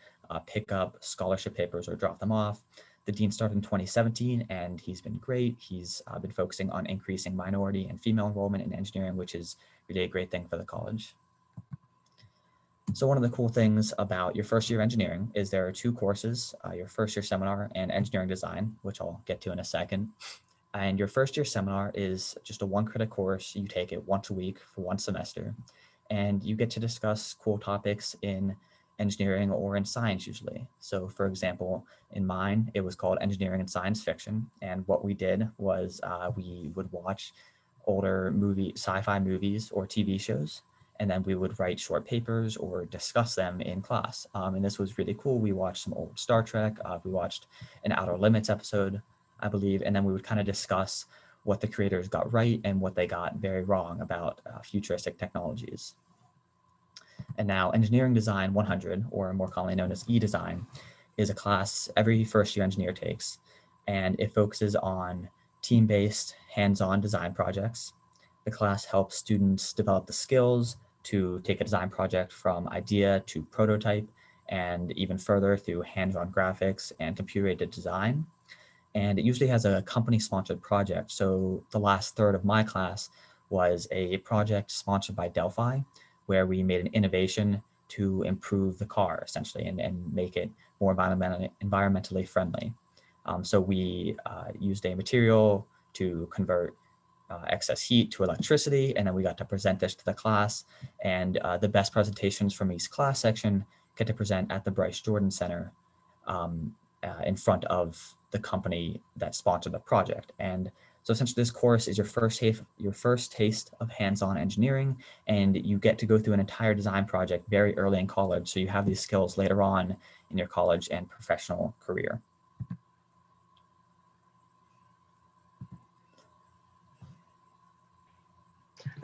pick up scholarship papers or drop them off. The dean started in 2017 and he's been great. He's been focusing on increasing minority and female enrollment in engineering, which is really a great thing for the college. So one of the cool things about your first year of engineering is there are 2 courses, your first year seminar and engineering design, which I'll get to in a second. And your first year seminar is just a 1-credit course. You take it once a week for 1 semester, and you get to discuss cool topics in engineering or in science usually. So for example, in mine, it was called engineering and science fiction. And what we did was we would watch older sci-fi movies or TV shows, and then we would write short papers or discuss them in class. And this was really cool. We watched some old Star Trek. We watched an Outer Limits episode, I believe, and then we would kind of discuss what the creators got right and what they got very wrong about futuristic technologies. And now Engineering Design 100, or more commonly known as E-Design, is a class every first year engineer takes, and it focuses on team-based, hands-on design projects. The class helps students develop the skills to take a design project from idea to prototype, and even further through hands-on graphics and computer-aided design. And it usually has a company-sponsored project. So the last third of my class was a project sponsored by Delphi, where we made an innovation to improve the car essentially and make it more environmentally friendly. So we used a material to convert excess heat to electricity, and then we got to present this to the class. And the best presentations from each class section get to present at the Bryce Jordan Center in front of the company that sponsored the project. And so essentially this course is your first taste of hands-on engineering, and you get to go through an entire design project very early in college. So you have these skills later on in your college and professional career.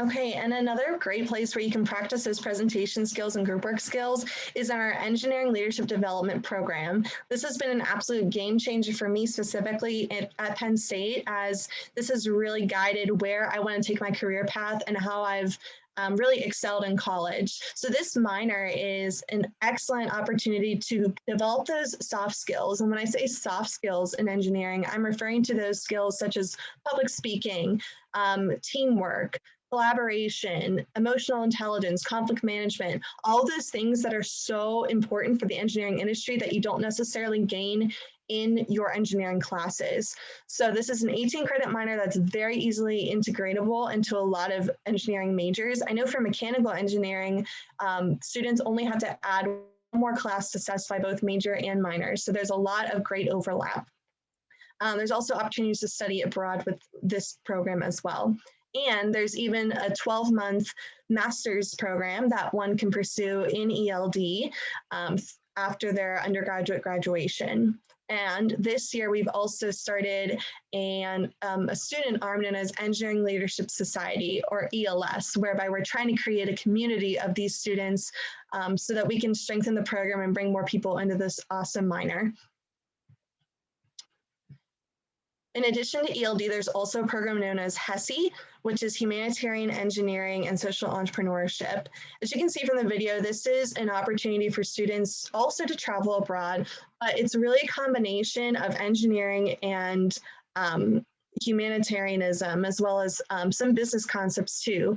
Okay, and another great place where you can practice those presentation skills and group work skills is in our Engineering Leadership Development Program. This has been an absolute game changer for me specifically at Penn State, as this has really guided where I want to take my career path and how I've really excelled in college. So this minor is an excellent opportunity to develop those soft skills. And when I say soft skills in engineering, I'm referring to those skills such as public speaking, teamwork, collaboration, emotional intelligence, conflict management, all those things that are so important for the engineering industry that you don't necessarily gain in your engineering classes. So this is an 18-credit minor that's very easily integratable into a lot of engineering majors. I know for mechanical engineering, students only have to add one more class to satisfy both major and minor. So there's a lot of great overlap. There's also opportunities to study abroad with this program as well. And there's even a 12-month master's program that one can pursue in ELD after their undergraduate graduation. And this year, we've also started a student arm known as Engineering Leadership Society, or ELS, whereby we're trying to create a community of these students so that we can strengthen the program and bring more people into this awesome minor. In addition to ELD, there's also a program known as HESE, which is Humanitarian Engineering and Social Entrepreneurship. As you can see from the video, this is an opportunity for students also to travel abroad, but it's really a combination of engineering and humanitarianism, as well as some business concepts too.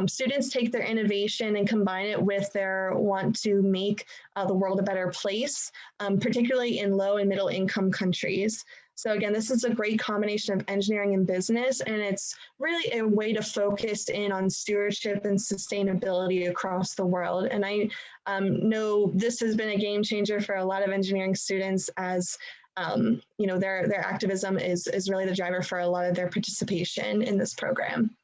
Students take their innovation and combine it with their want to make the world a better place, particularly in low and middle income countries. So again, this is a great combination of engineering and business, and it's really a way to focus in on stewardship and sustainability across the world. And I know this has been a game changer for a lot of engineering students, as you know, their activism is really the driver for a lot of their participation in this program.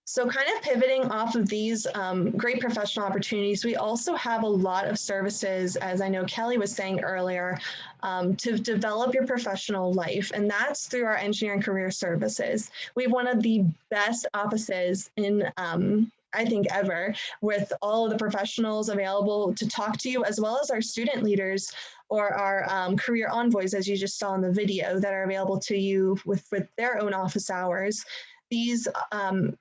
So kind of pivoting off of these great professional opportunities, we also have a lot of services, as I know Kelly was saying earlier, to develop your professional life. And that's through our engineering career services. We have one of the best offices in, I think, ever, with all of the professionals available to talk to you, as well as our student leaders or our career envoys, as you just saw in the video, that are available to you with their own office hours. These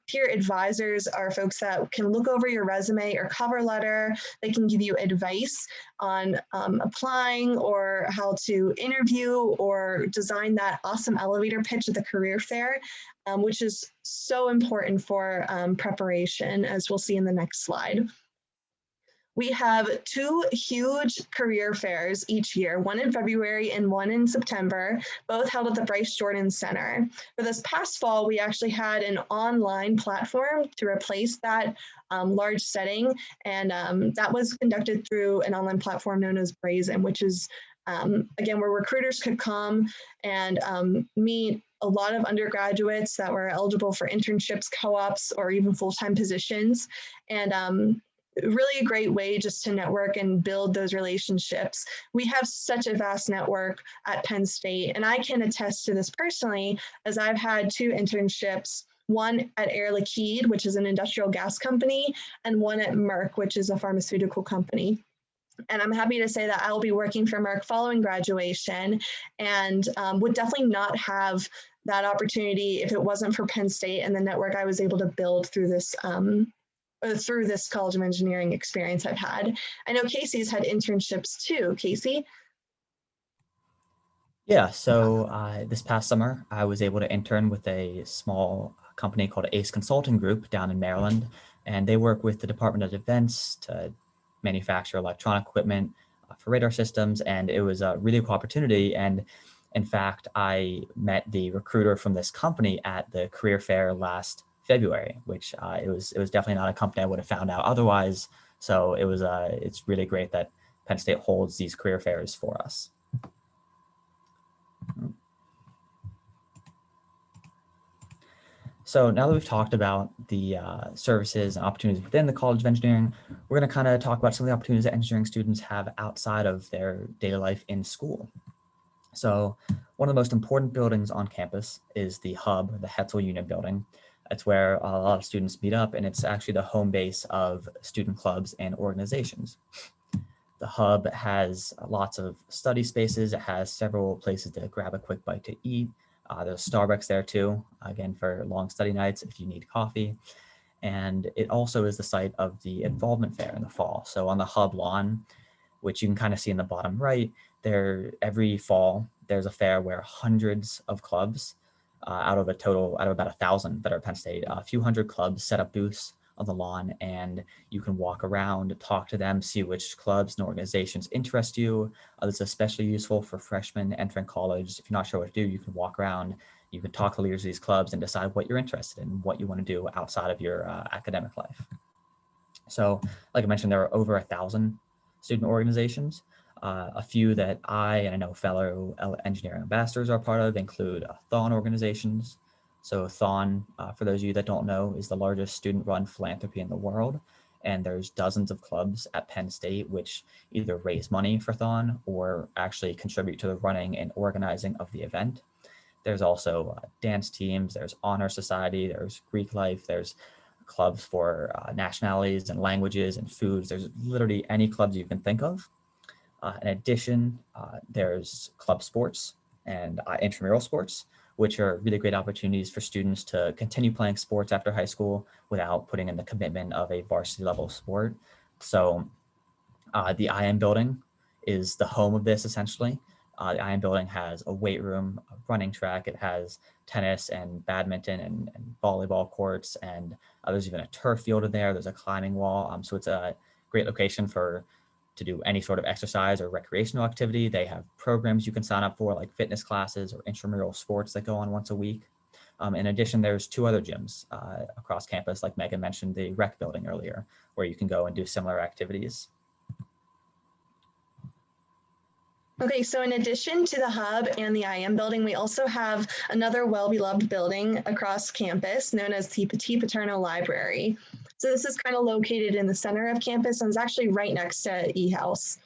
peer advisors are folks that can look over your resume or cover letter. They can give you advice on applying or how to interview or design that awesome elevator pitch at the career fair, which is so important for preparation, as we'll see in the next slide. We have 2 huge career fairs each year, one in February and one in September, both held at the Bryce Jordan Center. For this past fall, we actually had an online platform to replace that large setting, and that was conducted through an online platform known as Breazeale, which is, again, where recruiters could come and meet a lot of undergraduates that were eligible for internships, co-ops, or even full-time positions. And really a great way just to network and build those relationships. We have such a vast network at Penn State, and I can attest to this personally, as I've had 2 internships, one at Air Liquide, which is an industrial gas company, and one at Merck, which is a pharmaceutical company. And I'm happy to say that I will be working for Merck following graduation, and would definitely not have that opportunity if it wasn't for Penn State and the network I was able to build through this College of Engineering experience I've had. I know Casey's had internships too. Casey? Yeah, so this past summer, I was able to intern with a small company called HESE Consulting Group down in Maryland, and they work with the Department of Defense to manufacture electronic equipment for radar systems, and it was a really cool opportunity. And in fact, I met the recruiter from this company at the career fair last February, which it was definitely not a company I would have found out otherwise. So it was it's really great that Penn State holds these career fairs for us. So now that we've talked about the services and opportunities within the College of Engineering, we're going to kind of talk about some of the opportunities that engineering students have outside of their daily life in school. So one of the most important buildings on campus is the hub, the Hetzel Union Building. It's where a lot of students meet up, and it's actually the home base of student clubs and organizations. The hub has lots of study spaces. It has several places to grab a quick bite to eat. There's Starbucks there too, again, for long study nights if you need coffee. And it also is the site of the involvement fair in the fall. So on the hub lawn, which you can kind of see in the bottom right, every fall, there's a fair where hundreds of clubs, out of about 1,000 that are at Penn State, a few hundred clubs set up booths on the lawn, and you can walk around, talk to them, see which clubs and organizations interest you. This is especially useful for freshmen entering college. If you're not sure what to do, you can walk around, you can talk to leaders of these clubs and decide what you're interested in, what you want to do outside of your academic life. So like I mentioned, there are over 1,000 student organizations. A few that I know fellow engineering ambassadors are part of include Thon organizations. So Thon, for those of you that don't know, is the largest student-run philanthropy in the world. And there's dozens of clubs at Penn State which either raise money for Thon or actually contribute to the running and organizing of the event. There's also dance teams, there's honor society, there's Greek life, there's clubs for nationalities and languages and foods. There's literally any clubs you can think of. In addition, there's club sports and intramural sports, which are really great opportunities for students to continue playing sports after high school without putting in the commitment of a varsity level sport. So the IM building is the home of this essentially. The IM building has a weight room, a running track. It has tennis and badminton and volleyball courts, and there's even a turf field in there. There's a climbing wall. So it's a great location to do any sort of exercise or recreational activity. They have programs you can sign up for, like fitness classes or intramural sports that go on once a week. In addition, there's 2 other gyms across campus, like Megan mentioned, the Rec Building earlier, where you can go and do similar activities. Okay, so in addition to the hub and the IM building, we also have another well-beloved building across campus known as the Paterno Library. So this is kind of located in the center of campus and is actually right next to eHealth.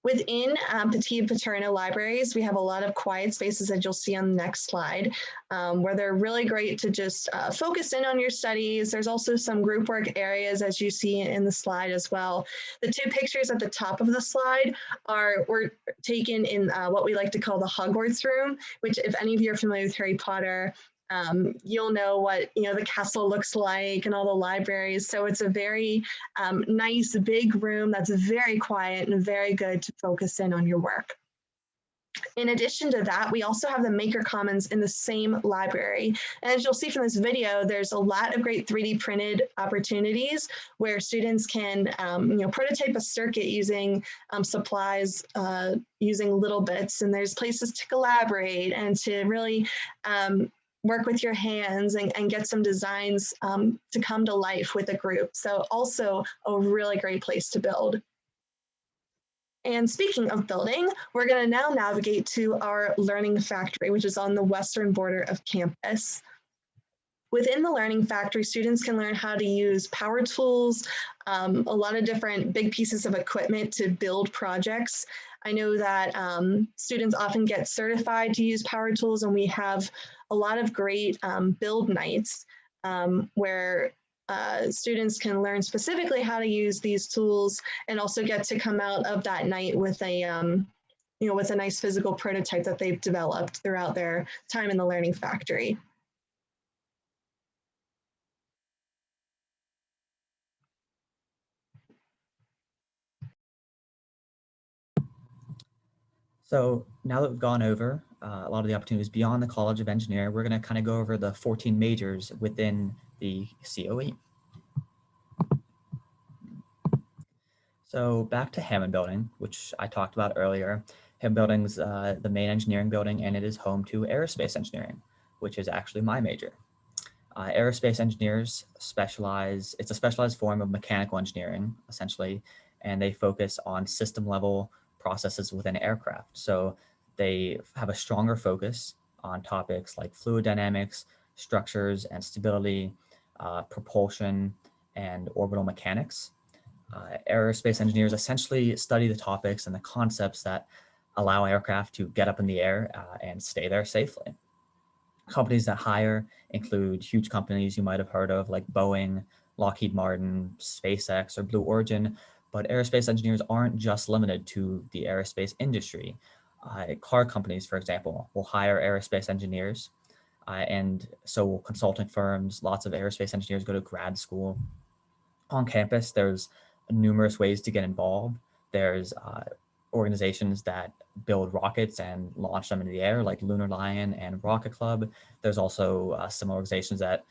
Within Paterno libraries, we have a lot of quiet spaces that you'll see on the next slide, where they're really great to just focus in on your studies. There's also some group work areas, as you see in the slide as well. The 2 pictures at the top of the slide were taken in what we like to call the Hogwarts room, which if any of you are familiar with Harry Potter, you'll know what the castle looks like and all the libraries. So it's a very nice big room that's very quiet and very good to focus in on your work. In addition to that, we also have the Maker Commons in the same library. And as you'll see from this video, there's a lot of great 3D printed opportunities where students can prototype a circuit using supplies, using little bits. And there's places to collaborate and to really work with your hands and get some designs to come to life with a group. So also a really great place to build. And speaking of building, we're going to now navigate to our Learning Factory, which is on the western border of campus. Within the Learning Factory, students can learn how to use power tools, a lot of different big pieces of equipment to build projects. I know that students often get certified to use power tools, and we have a lot of great build nights where students can learn specifically how to use these tools and also get to come out of that night with a with a nice physical prototype that they've developed throughout their time in the Learning Factory. So now that we've gone over a lot of the opportunities beyond the College of Engineering, we're going to kind of go over the 14 majors within the COE. So back to Hammond Building, which I talked about earlier. Hammond Building's the main engineering building, and it is home to Aerospace Engineering, which is actually my major. Aerospace engineers specialize, it's a specialized form of mechanical engineering, essentially, and they focus on system level processes within aircraft. So they have a stronger focus on topics like fluid dynamics, structures and stability, propulsion, and orbital mechanics. Aerospace engineers essentially study the topics and the concepts that allow aircraft to get up in the air and stay there safely. Companies that hire include huge companies you might have heard of like Boeing, Lockheed Martin, SpaceX, or Blue Origin, but aerospace engineers aren't just limited to the aerospace industry. Car companies, for example, will hire aerospace engineers, and so will consulting firms. Lots of aerospace engineers go to grad school. On campus, there's numerous ways to get involved. There's organizations that build rockets and launch them into the air, like Lunar Lion and Rocket Club. There's also some organizations that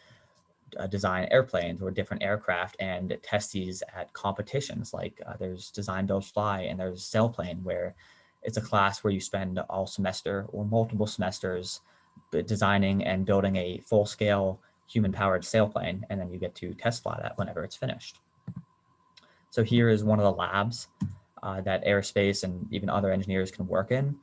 design airplanes or different aircraft and test these at competitions. Like there's Design, Build, Fly, and there's Sailplane, where it's a class where you spend all semester or multiple semesters designing and building a full-scale human-powered sailplane, and then you get to test fly that whenever it's finished. So here is one of the labs that aerospace and even other engineers can work in.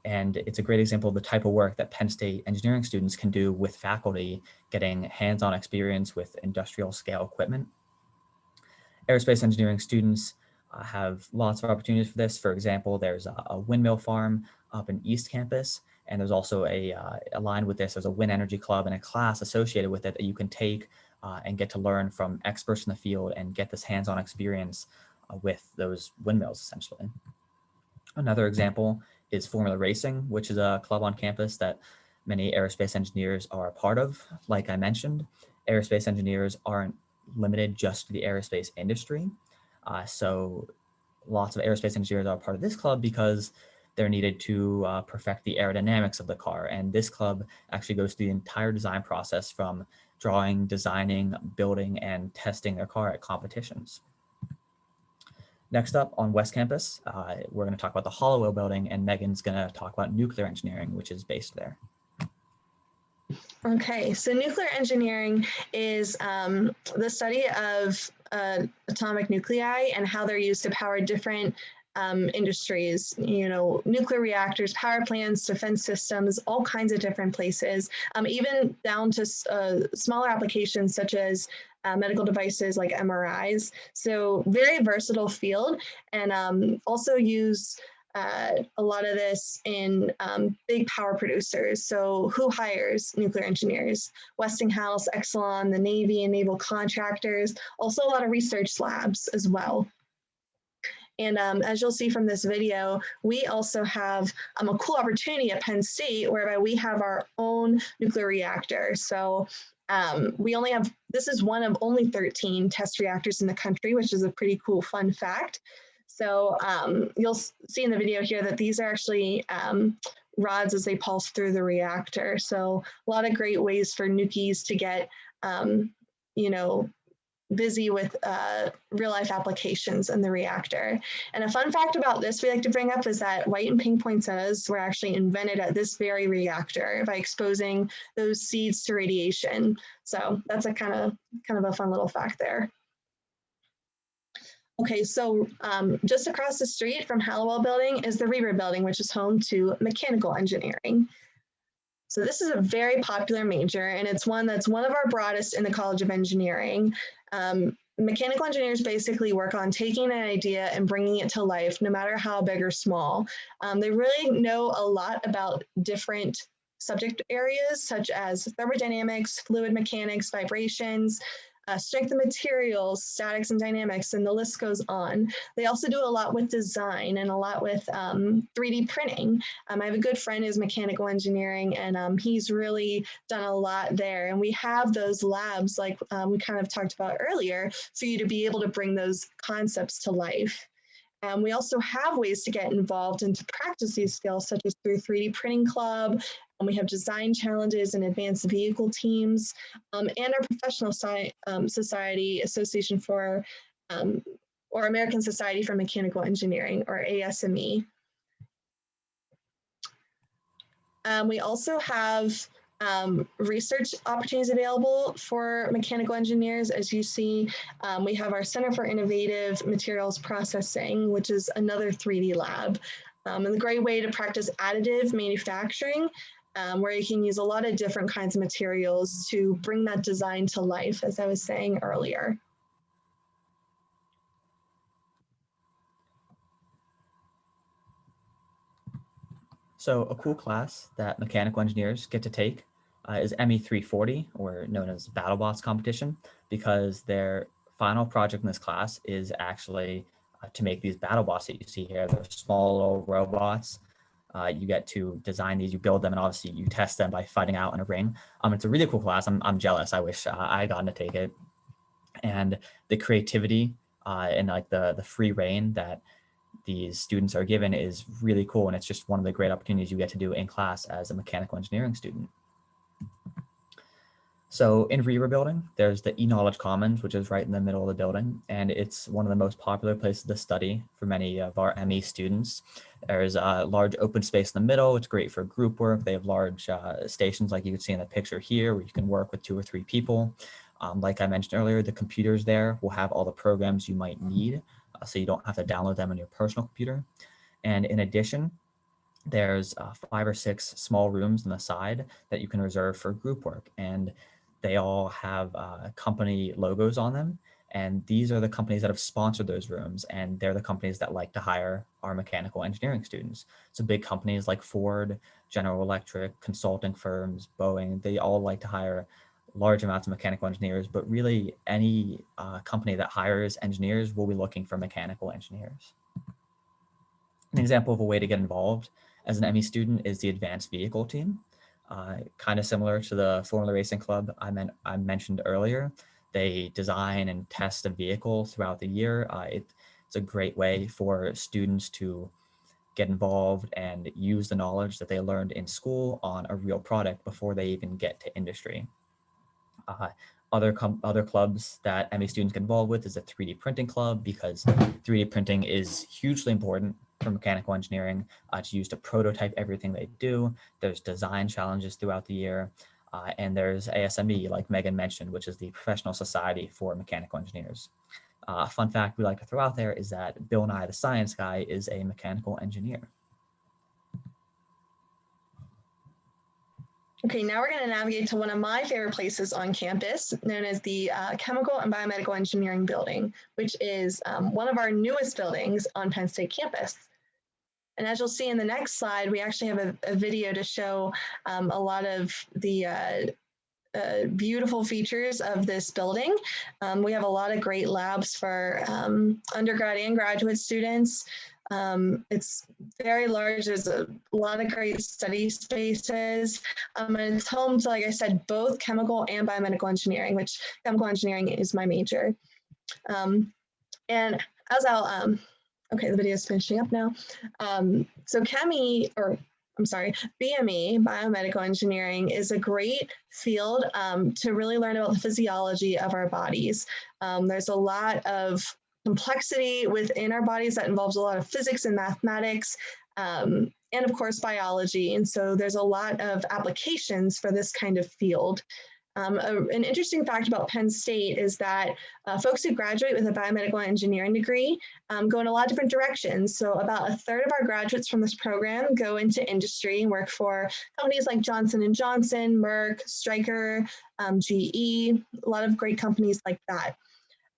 And it's a great example of the type of work that Penn State engineering students can do with faculty, getting hands-on experience with industrial scale equipment. Aerospace engineering students have lots of opportunities for this. For example, there's a windmill farm up in East Campus, and there's also aligned with this, there's a wind energy club and a class associated with it that you can take and get to learn from experts in the field and get this hands-on experience with those windmills, essentially. Another example is Formula Racing, which is a club on campus that many aerospace engineers are a part of. Like I mentioned, aerospace engineers aren't limited just to the aerospace industry. So lots of aerospace engineers are part of this club because they're needed to perfect the aerodynamics of the car. And this club actually goes through the entire design process from drawing, designing, building, and testing their car at competitions. Next up on West Campus, we're going to talk about the Hallowell Building, and Megan's going to talk about nuclear engineering, which is based there. Okay, so nuclear engineering is the study of atomic nuclei and how they're used to power different industries, nuclear reactors, power plants, defense systems, all kinds of different places, even down to smaller applications such as medical devices like MRIs. So very versatile field, and also use a lot of this in big power producers. So who hires nuclear engineers? Westinghouse, Exelon, the Navy and naval contractors, also a lot of research labs as well. And as you'll see from this video, we also have a cool opportunity at Penn State whereby we have our own nuclear reactor. So this is one of only 13 test reactors in the country, which is a pretty cool fun fact. So you'll see in the video here that these are actually rods as they pulse through the reactor. So a lot of great ways for nukies to get, busy with real life applications in the reactor. And a fun fact about this we like to bring up is that white and pink poinsettias were actually invented at this very reactor by exposing those seeds to radiation. So that's a kind of a fun little fact there. Okay, so just across the street from Hallowell Building is the Reber Building, which is home to mechanical engineering. So this is a very popular major, and it's one that's one of our broadest in the College of Engineering. Mechanical engineers basically work on taking an idea and bringing it to life, no matter how big or small. They really know a lot about different subject areas, such as thermodynamics, fluid mechanics, vibrations, strength of materials, statics and dynamics, and the list goes on. They also do a lot with design and a lot with 3D printing. I have a good friend who's mechanical engineering, and he's really done a lot there. And we have those labs, like we kind of talked about earlier, for you to be able to bring those concepts to life. We also have ways to get involved and to practice these skills, such as through 3D Printing Club. We have design challenges and advanced vehicle teams, and our professional society association for, or American Society for Mechanical Engineering, or ASME. We also have research opportunities available for mechanical engineers. As you see, we have our Center for Innovative Materials Processing, which is another 3D lab, and a great way to practice additive manufacturing, where you can use a lot of different kinds of materials to bring that design to life, as I was saying earlier. So a cool class that mechanical engineers get to take is ME 340, or known as Battlebotz Competition, because their final project in this class is actually to make these BattleBots that you see here. They're small little robots. You get to design these, you build them, and obviously you test them by fighting out in a ring. It's a really cool class. I'm jealous. I wish I had gotten to take it. And the creativity and like the free reign that these students are given is really cool. And it's just one of the great opportunities you get to do in class as a mechanical engineering student. So in Reber Building, there's the e-knowledge commons, which is right in the middle of the building. And it's one of the most popular places to study for many of our ME students. There's a large open space in the middle. It's great for group work. They have large stations like you can see in the picture here, where you can work with 2 or 3 people. Like I mentioned earlier, the computers there will have all the programs you might need, so you don't have to download them on your personal computer. And in addition, there's 5 or 6 small rooms on the side that you can reserve for group work. And they all have company logos on them. And these are the companies that have sponsored those rooms. And they're the companies that like to hire our mechanical engineering students. So big companies like Ford, General Electric, consulting firms, Boeing, they all like to hire large amounts of mechanical engineers, but really any company that hires engineers will be looking for mechanical engineers. An example of a way to get involved as an ME student is the advanced vehicle team. Kind of similar to the Formula Racing Club I mentioned earlier. They design and test a vehicle throughout the year. It's a great way for students to get involved and use the knowledge that they learned in school on a real product before they even get to industry. Other clubs that MA students get involved with is a 3D printing club, because 3D printing is hugely important for mechanical engineering to use to prototype everything they do. There's design challenges throughout the year, and there's ASME, like Megan mentioned, which is the Professional Society for Mechanical Engineers. Fun fact we like to throw out there is that Bill Nye, the science guy, is a mechanical engineer. Okay, now we're going to navigate to one of my favorite places on campus, known as the Chemical and Biomedical Engineering Building, which is one of our newest buildings on Penn State campus. And as you'll see in the next slide, we actually have a video to show a lot of the beautiful features of this building. We have a lot of great labs for undergrad and graduate students. It's very large. There's a lot of great study spaces. And it's home to, like I said, both chemical and biomedical engineering, which chemical engineering is my major. And as I'll, okay, the video is finishing up now. So BME, biomedical engineering, is a great field to really learn about the physiology of our bodies. There's a lot of complexity within our bodies that involves a lot of physics and mathematics, and of course biology. And so there's a lot of applications for this kind of field. An interesting fact about Penn State is that folks who graduate with a biomedical engineering degree go in a lot of different directions. So about a third of our graduates from this program go into industry and work for companies like Johnson & Johnson, Merck, Stryker, GE, a lot of great companies like that.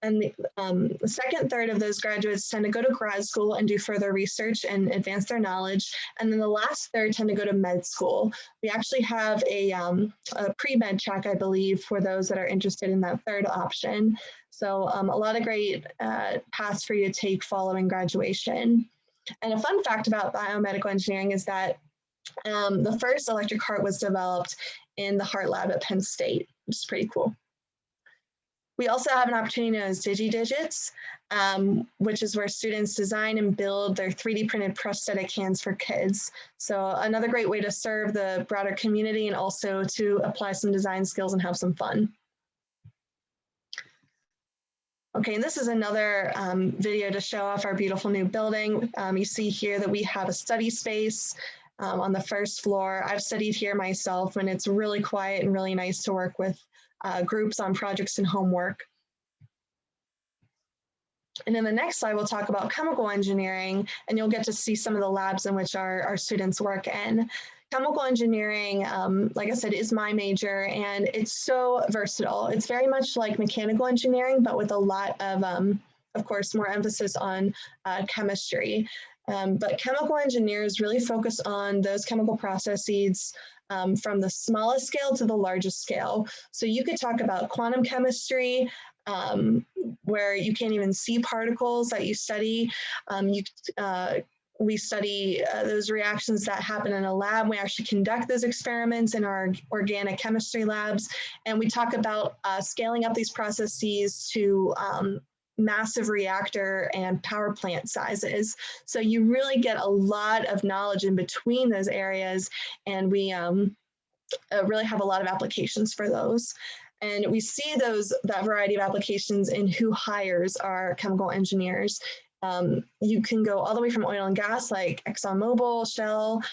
And the second third of those graduates tend to go to grad school and do further research and advance their knowledge. And then the last third tend to go to med school. We actually have a pre-med track, I believe, for those that are interested in that third option. So a lot of great paths for you to take following graduation. And a fun fact about biomedical engineering is that the first electric heart was developed in the heart lab at Penn State, which is pretty cool. We also have an opportunity known as DigiDigits, which is where students design and build their 3D printed prosthetic hands for kids. So another great way to serve the broader community and also to apply some design skills and have some fun. Okay, and this is another video to show off our beautiful new building. You see here that we have a study space on the first floor. I've studied here myself, and it's really quiet and really nice to work with groups on projects and homework. And in the next slide, we'll talk about chemical engineering, and you'll get to see some of the labs in which our students work in. Chemical engineering, like I said, is my major, and it's so versatile. It's very much like mechanical engineering, but with a lot of course, more emphasis on chemistry. But chemical engineers really focus on those chemical processes from the smallest scale to the largest scale. So you could talk about quantum chemistry, where you can't even see particles that you study. We study those reactions that happen in a lab. We actually conduct those experiments in our organic chemistry labs. And we talk about scaling up these processes to massive reactor and power plant sizes. So you really get a lot of knowledge in between those areas, and we really have a lot of applications for those. And we see that variety of applications in who hires our chemical engineers. You can go all the way from oil and gas like ExxonMobil, Shell.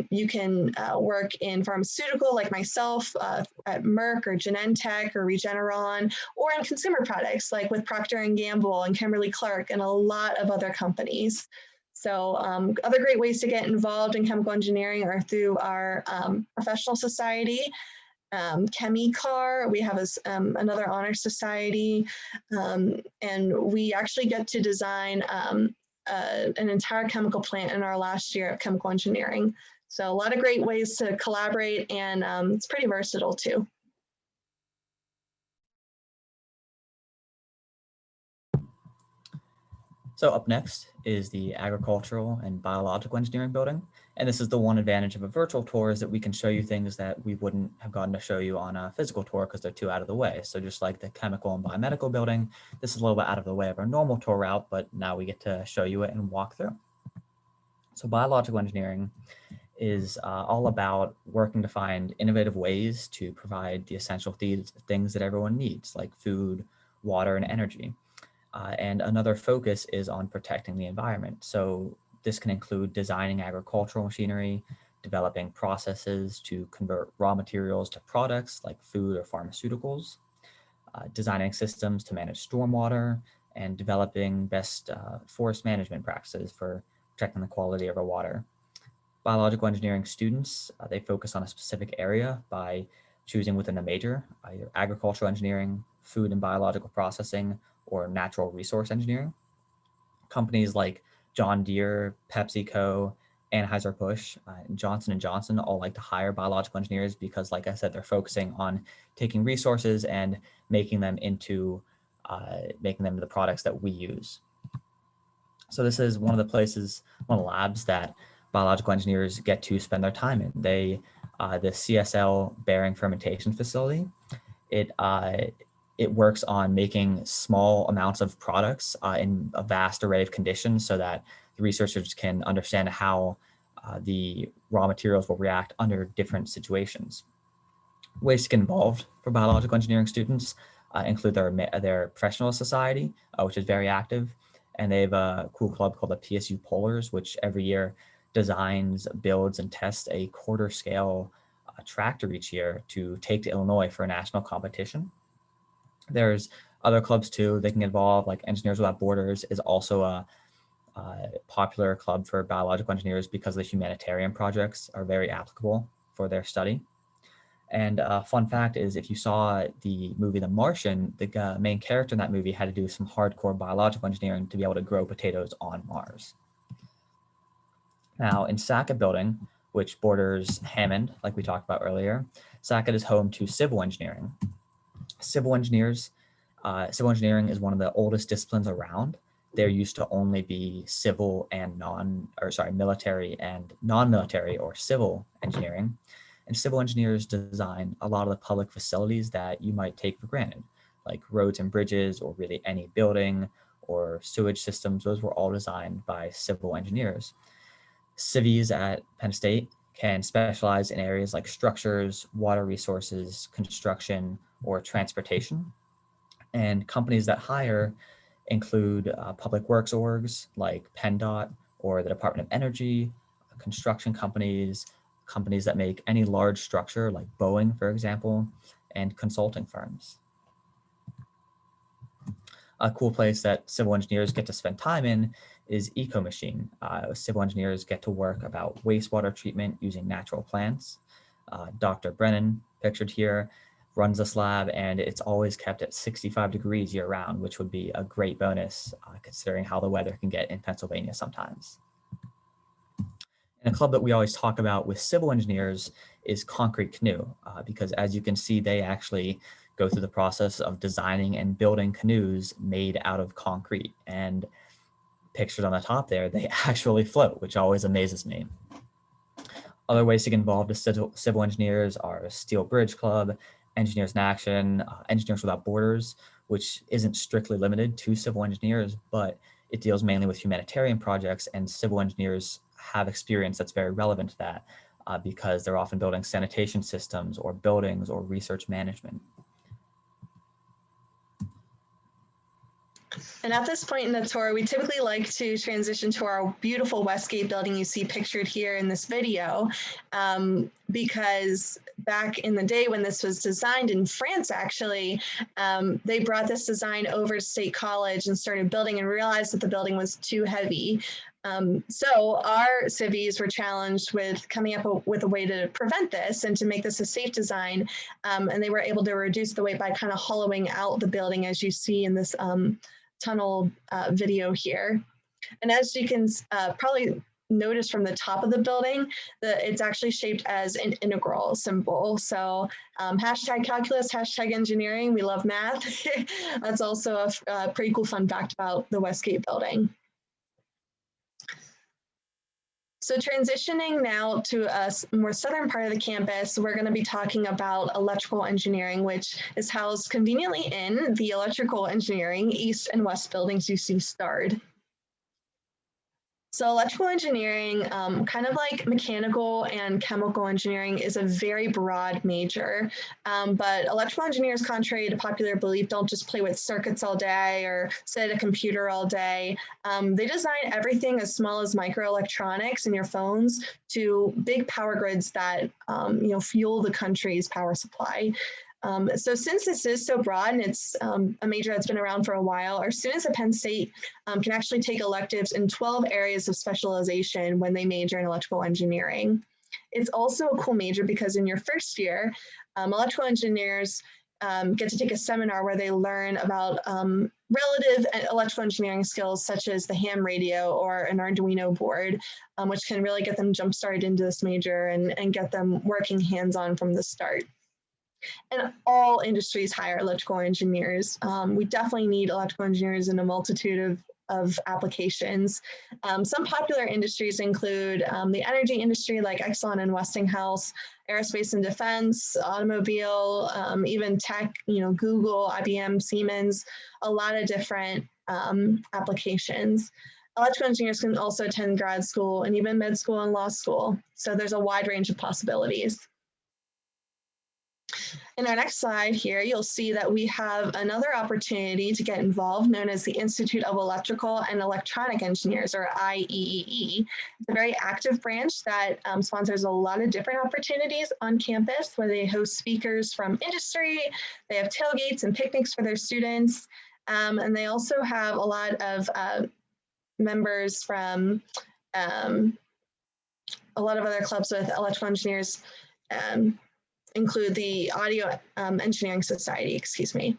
You can work in pharmaceutical like myself at Merck or Genentech or Regeneron, or in consumer products like with Procter & Gamble and Kimberly-Clark and a lot of other companies. So other great ways to get involved in chemical engineering are through our professional society. ChemiCar, we have another honor society, and we actually get to design an entire chemical plant in our last year of chemical engineering. So a lot of great ways to collaborate, and it's pretty versatile too. So up next is the Agricultural and Biological Engineering Building. And this is the one advantage of a virtual tour, is that we can show you things that we wouldn't have gotten to show you on a physical tour because they're too out of the way. So just like the Chemical and Biomedical Building, this is a little bit out of the way of our normal tour route, but now we get to show you it and walk through. So biological engineering is all about working to find innovative ways to provide the essential things that everyone needs, like food, water, and energy. And another focus is on protecting the environment. So this can include designing agricultural machinery, developing processes to convert raw materials to products like food or pharmaceuticals, designing systems to manage stormwater, and developing best forest management practices for protecting the quality of our water. Biological engineering students, they focus on a specific area by choosing within the major, either agricultural engineering, food and biological processing, or natural resource engineering. Companies like John Deere, PepsiCo, Anheuser-Busch, and Johnson & Johnson all like to hire biological engineers because, like I said, they're focusing on taking resources and making them into the products that we use. So this is one of the labs that biological engineers get to spend their time in. The CSL bearing fermentation facility, it works on making small amounts of products in a vast array of conditions so that the researchers can understand how the raw materials will react under different situations. Ways to get involved for biological engineering students include their professional society, which is very active, and they have a cool club called the PSU Polars, which every year designs, builds, and tests a quarter scale tractor each year to take to Illinois for a national competition. There's other clubs too they can get involved, like Engineers Without Borders is also a popular club for biological engineers because the humanitarian projects are very applicable for their study. And a fun fact is, if you saw the movie The Martian, the main character in that movie had to do some hardcore biological engineering to be able to grow potatoes on Mars. Now, in Sackett Building, which borders Hammond, like we talked about earlier, Sackett is home to civil engineering. Civil engineering is one of the oldest disciplines around. There used to only be civil and military and non-military or civil engineering. And civil engineers design a lot of the public facilities that you might take for granted, like roads and bridges, or really any building or sewage systems. Those were all designed by civil engineers. Civies at Penn State can specialize in areas like structures, water resources, construction, or transportation. And companies that hire include public works orgs like PennDOT or the Department of Energy, construction companies that make any large structure like Boeing, for example, and consulting firms. A cool place that civil engineers get to spend time in is EcoMachine. Civil engineers get to work about wastewater treatment using natural plants. Dr. Brennan, pictured here, runs this lab, and it's always kept at 65 degrees year round, which would be a great bonus considering how the weather can get in Pennsylvania sometimes. And a club that we always talk about with civil engineers is Concrete Canoe, because as you can see, they actually go through the process of designing and building canoes made out of concrete. And pictured on the top there, they actually float, which always amazes me. Other ways to get involved as civil engineers are Steel Bridge Club, Engineers in Action, Engineers Without Borders, which isn't strictly limited to civil engineers, but it deals mainly with humanitarian projects, and civil engineers have experience that's very relevant to that because they're often building sanitation systems or buildings or research management. And at this point in the tour, we typically like to transition to our beautiful Westgate building you see pictured here in this video, because back in the day when this was designed in France, actually, they brought this design over to State College and started building and realized that the building was too heavy. So our civies were challenged with coming up with a way to prevent this and to make this a safe design. And they were able to reduce the weight by kind of hollowing out the building, as you see in this tunnel video here. And as you can probably notice from the top of the building, it's actually shaped as an integral symbol. So hashtag calculus, hashtag engineering, we love math. That's also a pretty cool fun fact about the Westgate building. So transitioning now to a more southern part of the campus, we're going to be talking about electrical engineering, which is housed conveniently in the electrical engineering east and west buildings you see starred. So electrical engineering, kind of like mechanical and chemical engineering, is a very broad major. But electrical engineers, contrary to popular belief, don't just play with circuits all day or sit at a computer all day. They design everything as small as microelectronics in your phones to big power grids that fuel the country's power supply. So since this is so broad and it's a major that's been around for a while, our students at Penn State can actually take electives in 12 areas of specialization when they major in electrical engineering. It's also a cool major because in your first year, electrical engineers get to take a seminar where they learn about relative electrical engineering skills such as the ham radio or an Arduino board, which can really get them jump-started into this major and get them working hands-on from the start. And all industries hire electrical engineers. We definitely need electrical engineers in a multitude of applications. Some popular industries include the energy industry like Exxon and Westinghouse, aerospace and defense, automobile, even tech, Google, IBM, Siemens, a lot of different applications. Electrical engineers can also attend grad school and even med school and law school. So there's a wide range of possibilities. In our next slide here, you'll see that we have another opportunity to get involved known as the Institute of Electrical and Electronic Engineers, or IEEE. It's a very active branch that sponsors a lot of different opportunities on campus where they host speakers from industry, they have tailgates and picnics for their students, and they also have a lot of members from a lot of other clubs with electrical engineers, include the Audio Engineering Society, excuse me.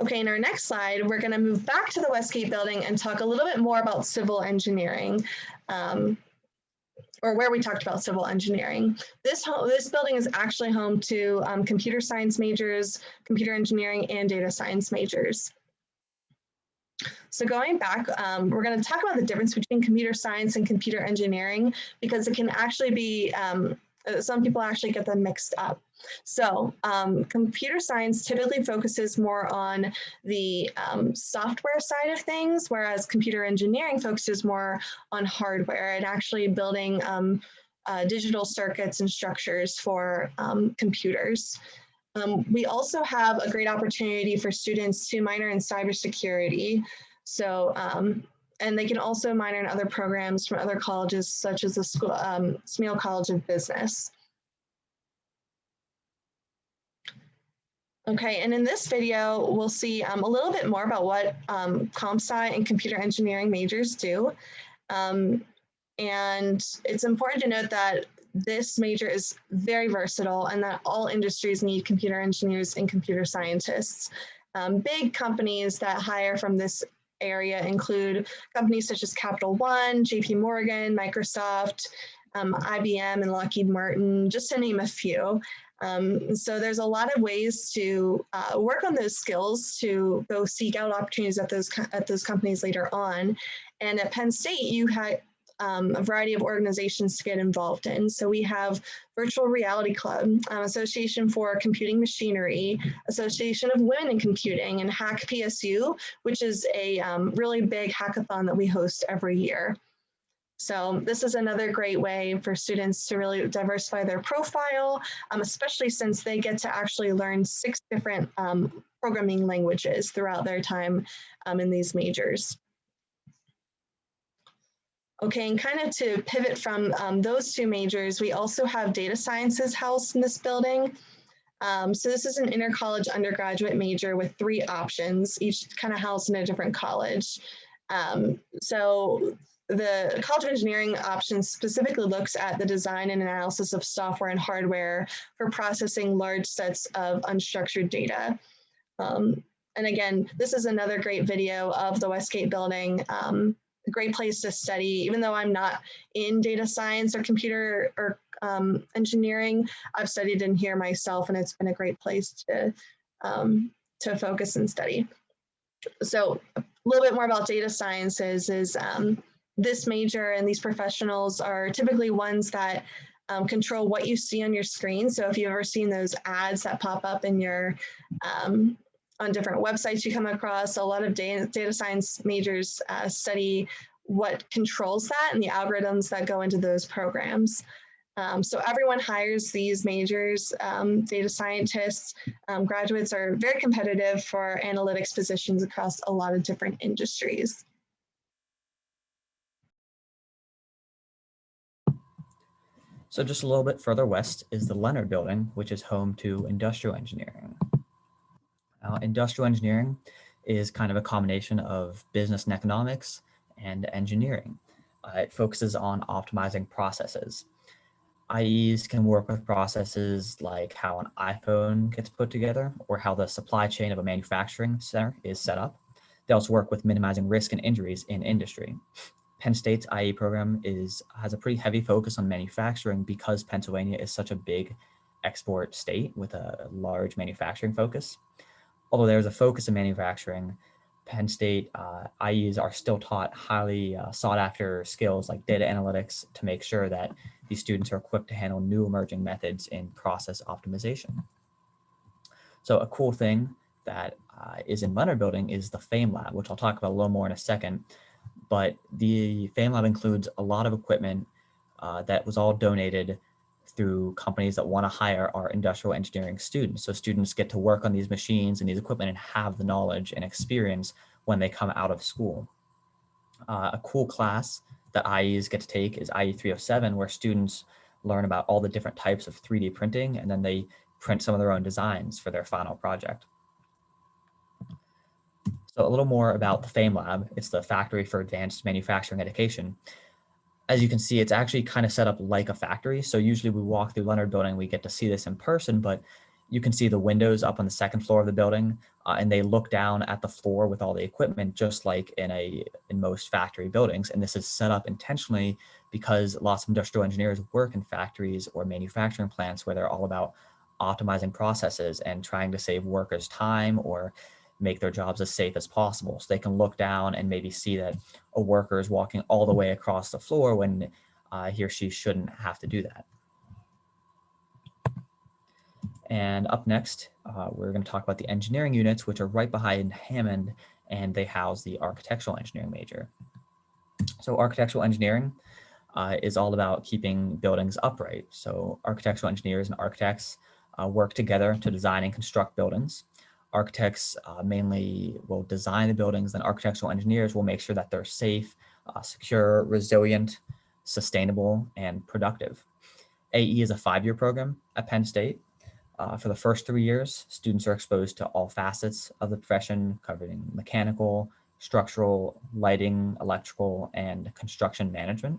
Okay, in our next slide, we're gonna move back to the Westgate building and talk a little bit more about civil engineering, or where we talked about civil engineering. This building is actually home to computer science majors, computer engineering, and data science majors. So going back, we're going to talk about the difference between computer science and computer engineering because it can actually be, some people actually get them mixed up. So computer science typically focuses more on the software side of things, whereas computer engineering focuses more on hardware and actually building digital circuits and structures for computers. We also have a great opportunity for students to minor in cybersecurity. So, and they can also minor in other programs from other colleges, such as the Smeal College of Business. Okay, and in this video, we'll see a little bit more about what comp sci and computer engineering majors do. And it's important to note that this major is very versatile and that all industries need computer engineers and computer scientists. Big companies that hire from this area include companies such as Capital One, JP Morgan, Microsoft, IBM, and Lockheed Martin, just to name a few. So there's a lot of ways to work on those skills to go seek out opportunities at those companies later on. And at Penn State, you had a variety of organizations to get involved in. So we have Virtual Reality Club, Association for Computing Machinery, Association of Women in Computing, and Hack PSU, which is a really big hackathon that we host every year. So this is another great way for students to really diversify their profile, especially since they get to actually learn 6 different programming languages throughout their time in these majors. Okay, and kind of to pivot from those 2 majors, we also have data sciences housed in this building. So this is an inter-college undergraduate major with 3 options, each kind of housed in a different college. So the College of Engineering option specifically looks at the design and analysis of software and hardware for processing large sets of unstructured data. And again, this is another great video of the Westgate building. A great place to study, even though I'm not in data science or computer or engineering, I've studied in here myself, and it's been a great place to focus and study. So a little bit more about data sciences is this major and these professionals are typically ones that control what you see on your screen. So if you've ever seen those ads that pop up in your on different websites you come across. A lot of data science majors study what controls that and the algorithms that go into those programs. So everyone hires these majors, data scientists, graduates are very competitive for analytics positions across a lot of different industries. So just a little bit further west is the Leonard Building, which is home to industrial engineering. Industrial engineering is kind of a combination of business and economics and engineering. It focuses on optimizing processes. IEs can work with processes like how an iPhone gets put together or how the supply chain of a manufacturing center is set up. They also work with minimizing risk and injuries in industry. Penn State's IE program has a pretty heavy focus on manufacturing because Pennsylvania is such a big export state with a large manufacturing focus. Although there's a focus in manufacturing, Penn State IEs are still taught highly sought after skills like data analytics to make sure that these students are equipped to handle new emerging methods in process optimization. So a cool thing that is in Leonard Building is the FAME Lab, which I'll talk about a little more in a second. But the FAME Lab includes a lot of equipment that was all donated through companies that want to hire our industrial engineering students. So students get to work on these machines and these equipment and have the knowledge and experience when they come out of school. A cool class that IEs get to take is IE 307, where students learn about all the different types of 3D printing, and then they print some of their own designs for their final project. So a little more about the FAME Lab. It's the Factory for Advanced Manufacturing Education. As you can see, it's actually kind of set up like a factory. So usually we walk through Leonard Building, we get to see this in person, but you can see the windows up on the second floor of the building, and they look down at the floor with all the equipment, just like in most factory buildings. And this is set up intentionally because lots of industrial engineers work in factories or manufacturing plants where they're all about optimizing processes and trying to save workers time or make their jobs as safe as possible. So they can look down and maybe see that a worker is walking all the way across the floor when he or she shouldn't have to do that. And up next, we're going to talk about the engineering units, which are right behind Hammond, and they house the architectural engineering major. So architectural engineering is all about keeping buildings upright. So architectural engineers and architects work together to design and construct buildings. Architects mainly will design the buildings, then architectural engineers will make sure that they're safe, secure, resilient, sustainable, and productive. AE is a 5-year program at Penn State. For the first 3 years, students are exposed to all facets of the profession, covering mechanical, structural, lighting, electrical, and construction management.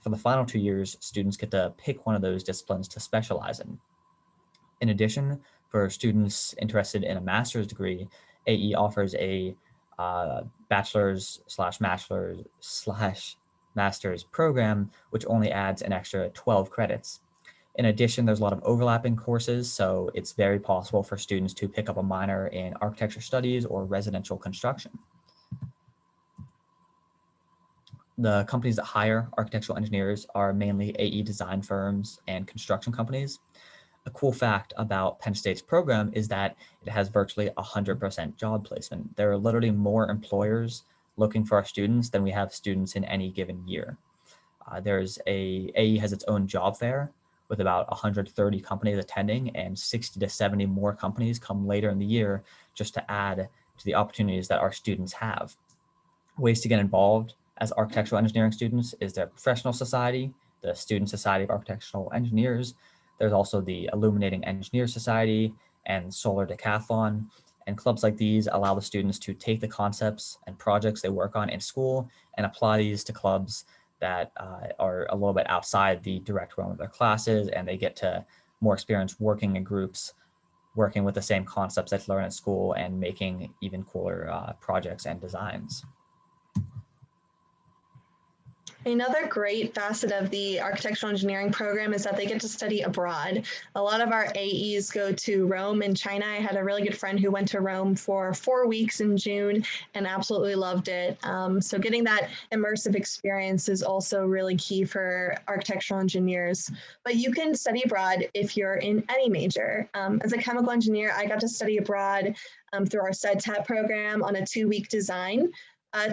For the final 2 years, students get to pick one of those disciplines to specialize in. In addition, for students interested in a master's degree, AE offers a bachelor's/master's program, which only adds an extra 12 credits. In addition, there's a lot of overlapping courses, so it's very possible for students to pick up a minor in architecture studies or residential construction. The companies that hire architectural engineers are mainly AE design firms and construction companies. A cool fact about Penn State's program is that it has virtually 100% job placement. There are literally more employers looking for our students than we have students in any given year. AE has its own job fair with about 130 companies attending, and 60 to 70 more companies come later in the year just to add to the opportunities that our students have. Ways to get involved as architectural engineering students is the professional society, the Student Society of Architectural Engineers. There's also the Illuminating Engineer Society and Solar Decathlon. And clubs like these allow the students to take the concepts and projects they work on in school and apply these to clubs that are a little bit outside the direct realm of their classes, and they get to more experience working in groups, working with the same concepts that they learn at school and making even cooler projects and designs. Another great facet of the architectural engineering program is that they get to study abroad. A lot of our AEs go to Rome and China. I had a really good friend who went to Rome for 4 weeks in June and absolutely loved it. So getting that immersive experience is also really key for architectural engineers. But you can study abroad if you're in any major. As a chemical engineer, I got to study abroad through our CEDTAP program on a 2-week design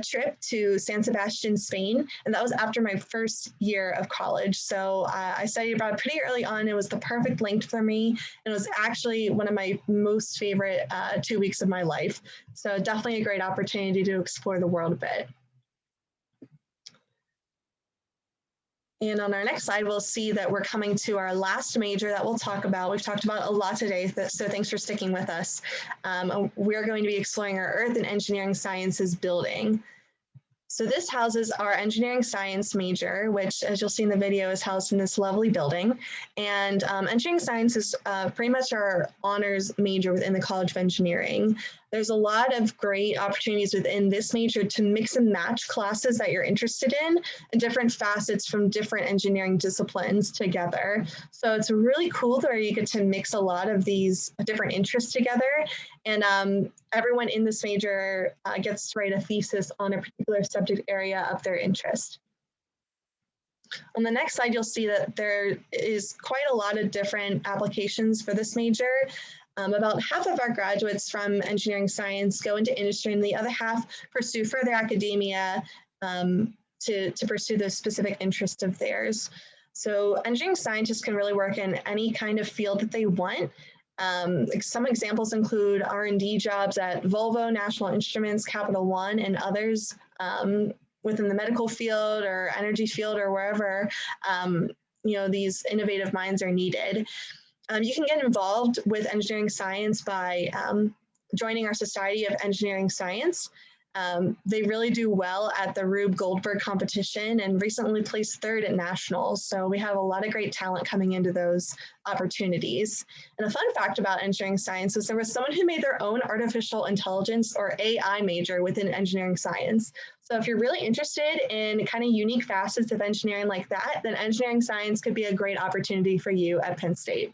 trip to San Sebastian, Spain. And that was after my first year of college. So I studied abroad pretty early on. It was the perfect length for me. It was actually one of my most favorite 2 weeks of my life. So definitely a great opportunity to explore the world a bit. And on our next slide, we'll see that we're coming to our last major that we'll talk about. We've talked about a lot today, so thanks for sticking with us. We're going to be exploring our Earth and Engineering Sciences building. So this houses our engineering science major, which, as you'll see in the video, is housed in this lovely building. And engineering science is pretty much our honors major within the College of Engineering. There's a lot of great opportunities within this major to mix and match classes that you're interested in and different facets from different engineering disciplines together. So it's really cool where you get to mix a lot of these different interests together. And everyone in this major gets to write a thesis on a particular subject area of their interest. On the next slide, you'll see that there is quite a lot of different applications for this major. About half of our graduates from engineering science go into industry, and the other half pursue further academia to pursue those specific interests of theirs. So engineering scientists can really work in any kind of field that they want. Some examples include R&D jobs at Volvo, National Instruments, Capital One, and others within the medical field or energy field or wherever these innovative minds are needed. You can get involved with engineering science by joining our Society of Engineering Science. They really do well at the Reber Building competition and recently placed 3rd at nationals. So we have a lot of great talent coming into those opportunities. And a fun fact about engineering science is there was someone who made their own artificial intelligence or AI major within engineering science. So if you're really interested in kind of unique facets of engineering like that, then engineering science could be a great opportunity for you at Penn State.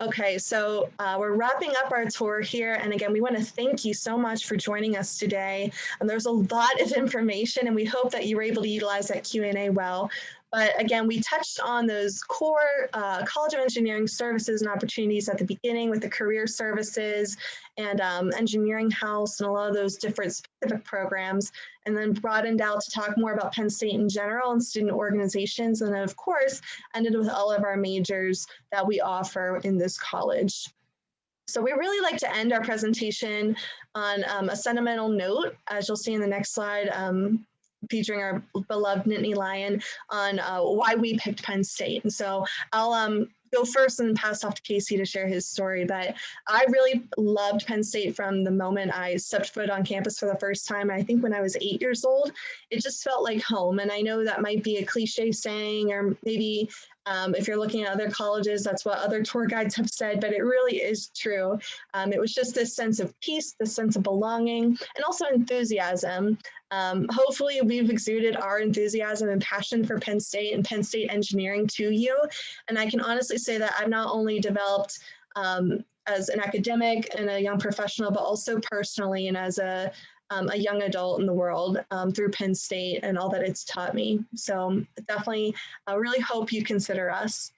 Okay, so we're wrapping up our tour here. And again, we want to thank you so much for joining us today. And there's a lot of information, and we hope that you were able to utilize that Q&A well. But again, we touched on those core College of Engineering services and opportunities at the beginning with the career services and engineering house and a lot of those different specific programs, and then broadened out to talk more about Penn State in general and student organizations. And then of course, ended with all of our majors that we offer in this college. So we really like to end our presentation on a sentimental note, as you'll see in the next slide, featuring our beloved Nittany Lion on why we picked Penn State. And so I'll go first and pass off to Casey to share his story. But I really loved Penn State from the moment I stepped foot on campus for the first time. I think when I was 8 years old, it just felt like home. And I know that might be a cliche saying, or maybe if you're looking at other colleges, that's what other tour guides have said, but it really is true. It was just this sense of peace, this sense of belonging, and also enthusiasm. Hopefully we've exuded our enthusiasm and passion for Penn State and Penn State engineering to you. And I can honestly say that I've not only developed as an academic and a young professional, but also personally and as a young adult in the world through Penn State and all that it's taught me. So definitely, I really hope you consider us.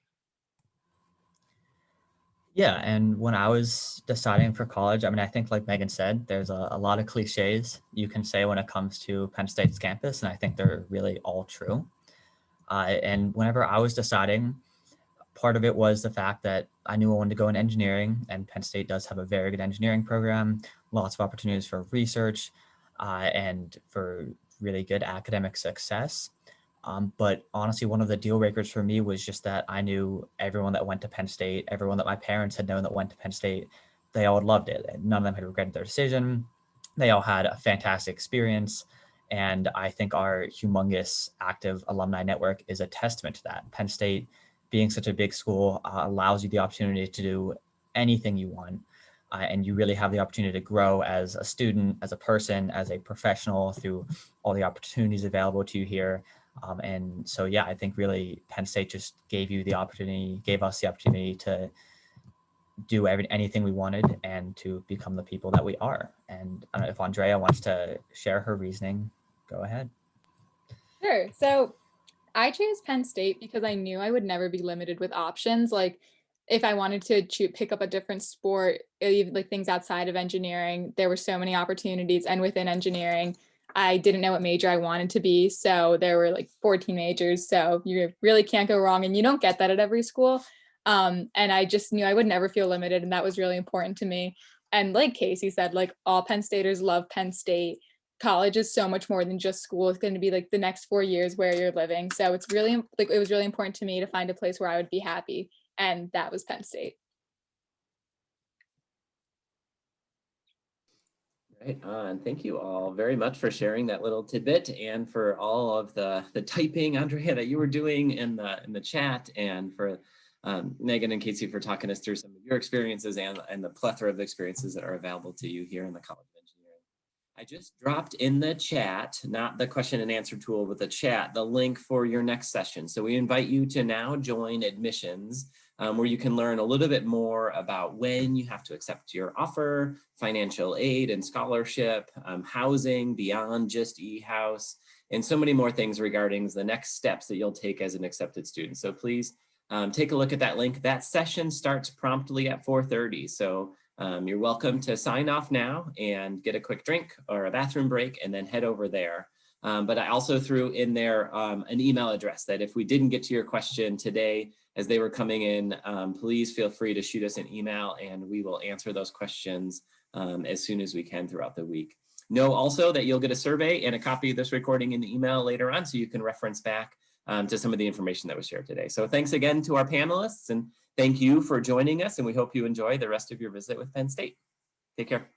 Yeah, and when I was deciding for college, I mean, I think like Megan said, there's a lot of cliches you can say when it comes to Penn State's campus, and I think they're really all true. And whenever I was deciding, part of it was the fact that I knew I wanted to go in engineering, and Penn State does have a very good engineering program, lots of opportunities for research and for really good academic success. But honestly, one of the deal breakers for me was just that I knew everyone that went to Penn State, everyone that my parents had known that went to Penn State, they all loved it. None of them had regretted their decision. They all had a fantastic experience. And I think our humongous active alumni network is a testament to that. Penn State, being such a big school, allows you the opportunity to do anything you want. and you really have the opportunity to grow as a student, as a person, as a professional through all the opportunities available to you here. And so, yeah, I think really Penn State just gave us the opportunity to do anything we wanted and to become the people that we are. And I don't know if Andrea wants to share her reasoning, go ahead. Sure. So I chose Penn State because I knew I would never be limited with options. Like if I wanted to pick up a different sport, even like things outside of engineering, there were so many opportunities. And within engineering, I didn't know what major I wanted to be. So there were like 14 majors. So you really can't go wrong. And you don't get that at every school. And I just knew I would never feel limited. And that was really important to me. And like Casey said, like all Penn Staters love Penn State. College is so much more than just school. It's going to be like the next 4 years where you're living. So it's really like, it was really important to me to find a place where I would be happy. And that was Penn State. Right on. Thank you all very much for sharing that little tidbit and for all of the typing, Andrea, that you were doing in the chat, and for Megan and Casey for talking us through some of your experiences and the plethora of experiences that are available to you here in the College of Engineering. I just dropped in the chat, not the question and answer tool, but the chat, the link for your next session. So we invite you to now join admissions, where you can learn a little bit more about when you have to accept your offer, financial aid and scholarship, housing beyond just eHouse, and so many more things regarding the next steps that you'll take as an accepted student. So please take a look at that link. That session starts promptly at 4:30. So you're welcome to sign off now and get a quick drink or a bathroom break and then head over there. But I also threw in there an email address that if we didn't get to your question today as they were coming in, please feel free to shoot us an email and we will answer those questions as soon as we can throughout the week. Know also that you'll get a survey and a copy of this recording in the email later on, so you can reference back to some of the information that was shared today. So thanks again to our panelists, and thank you for joining us, and we hope you enjoy the rest of your visit with Penn State. Take care.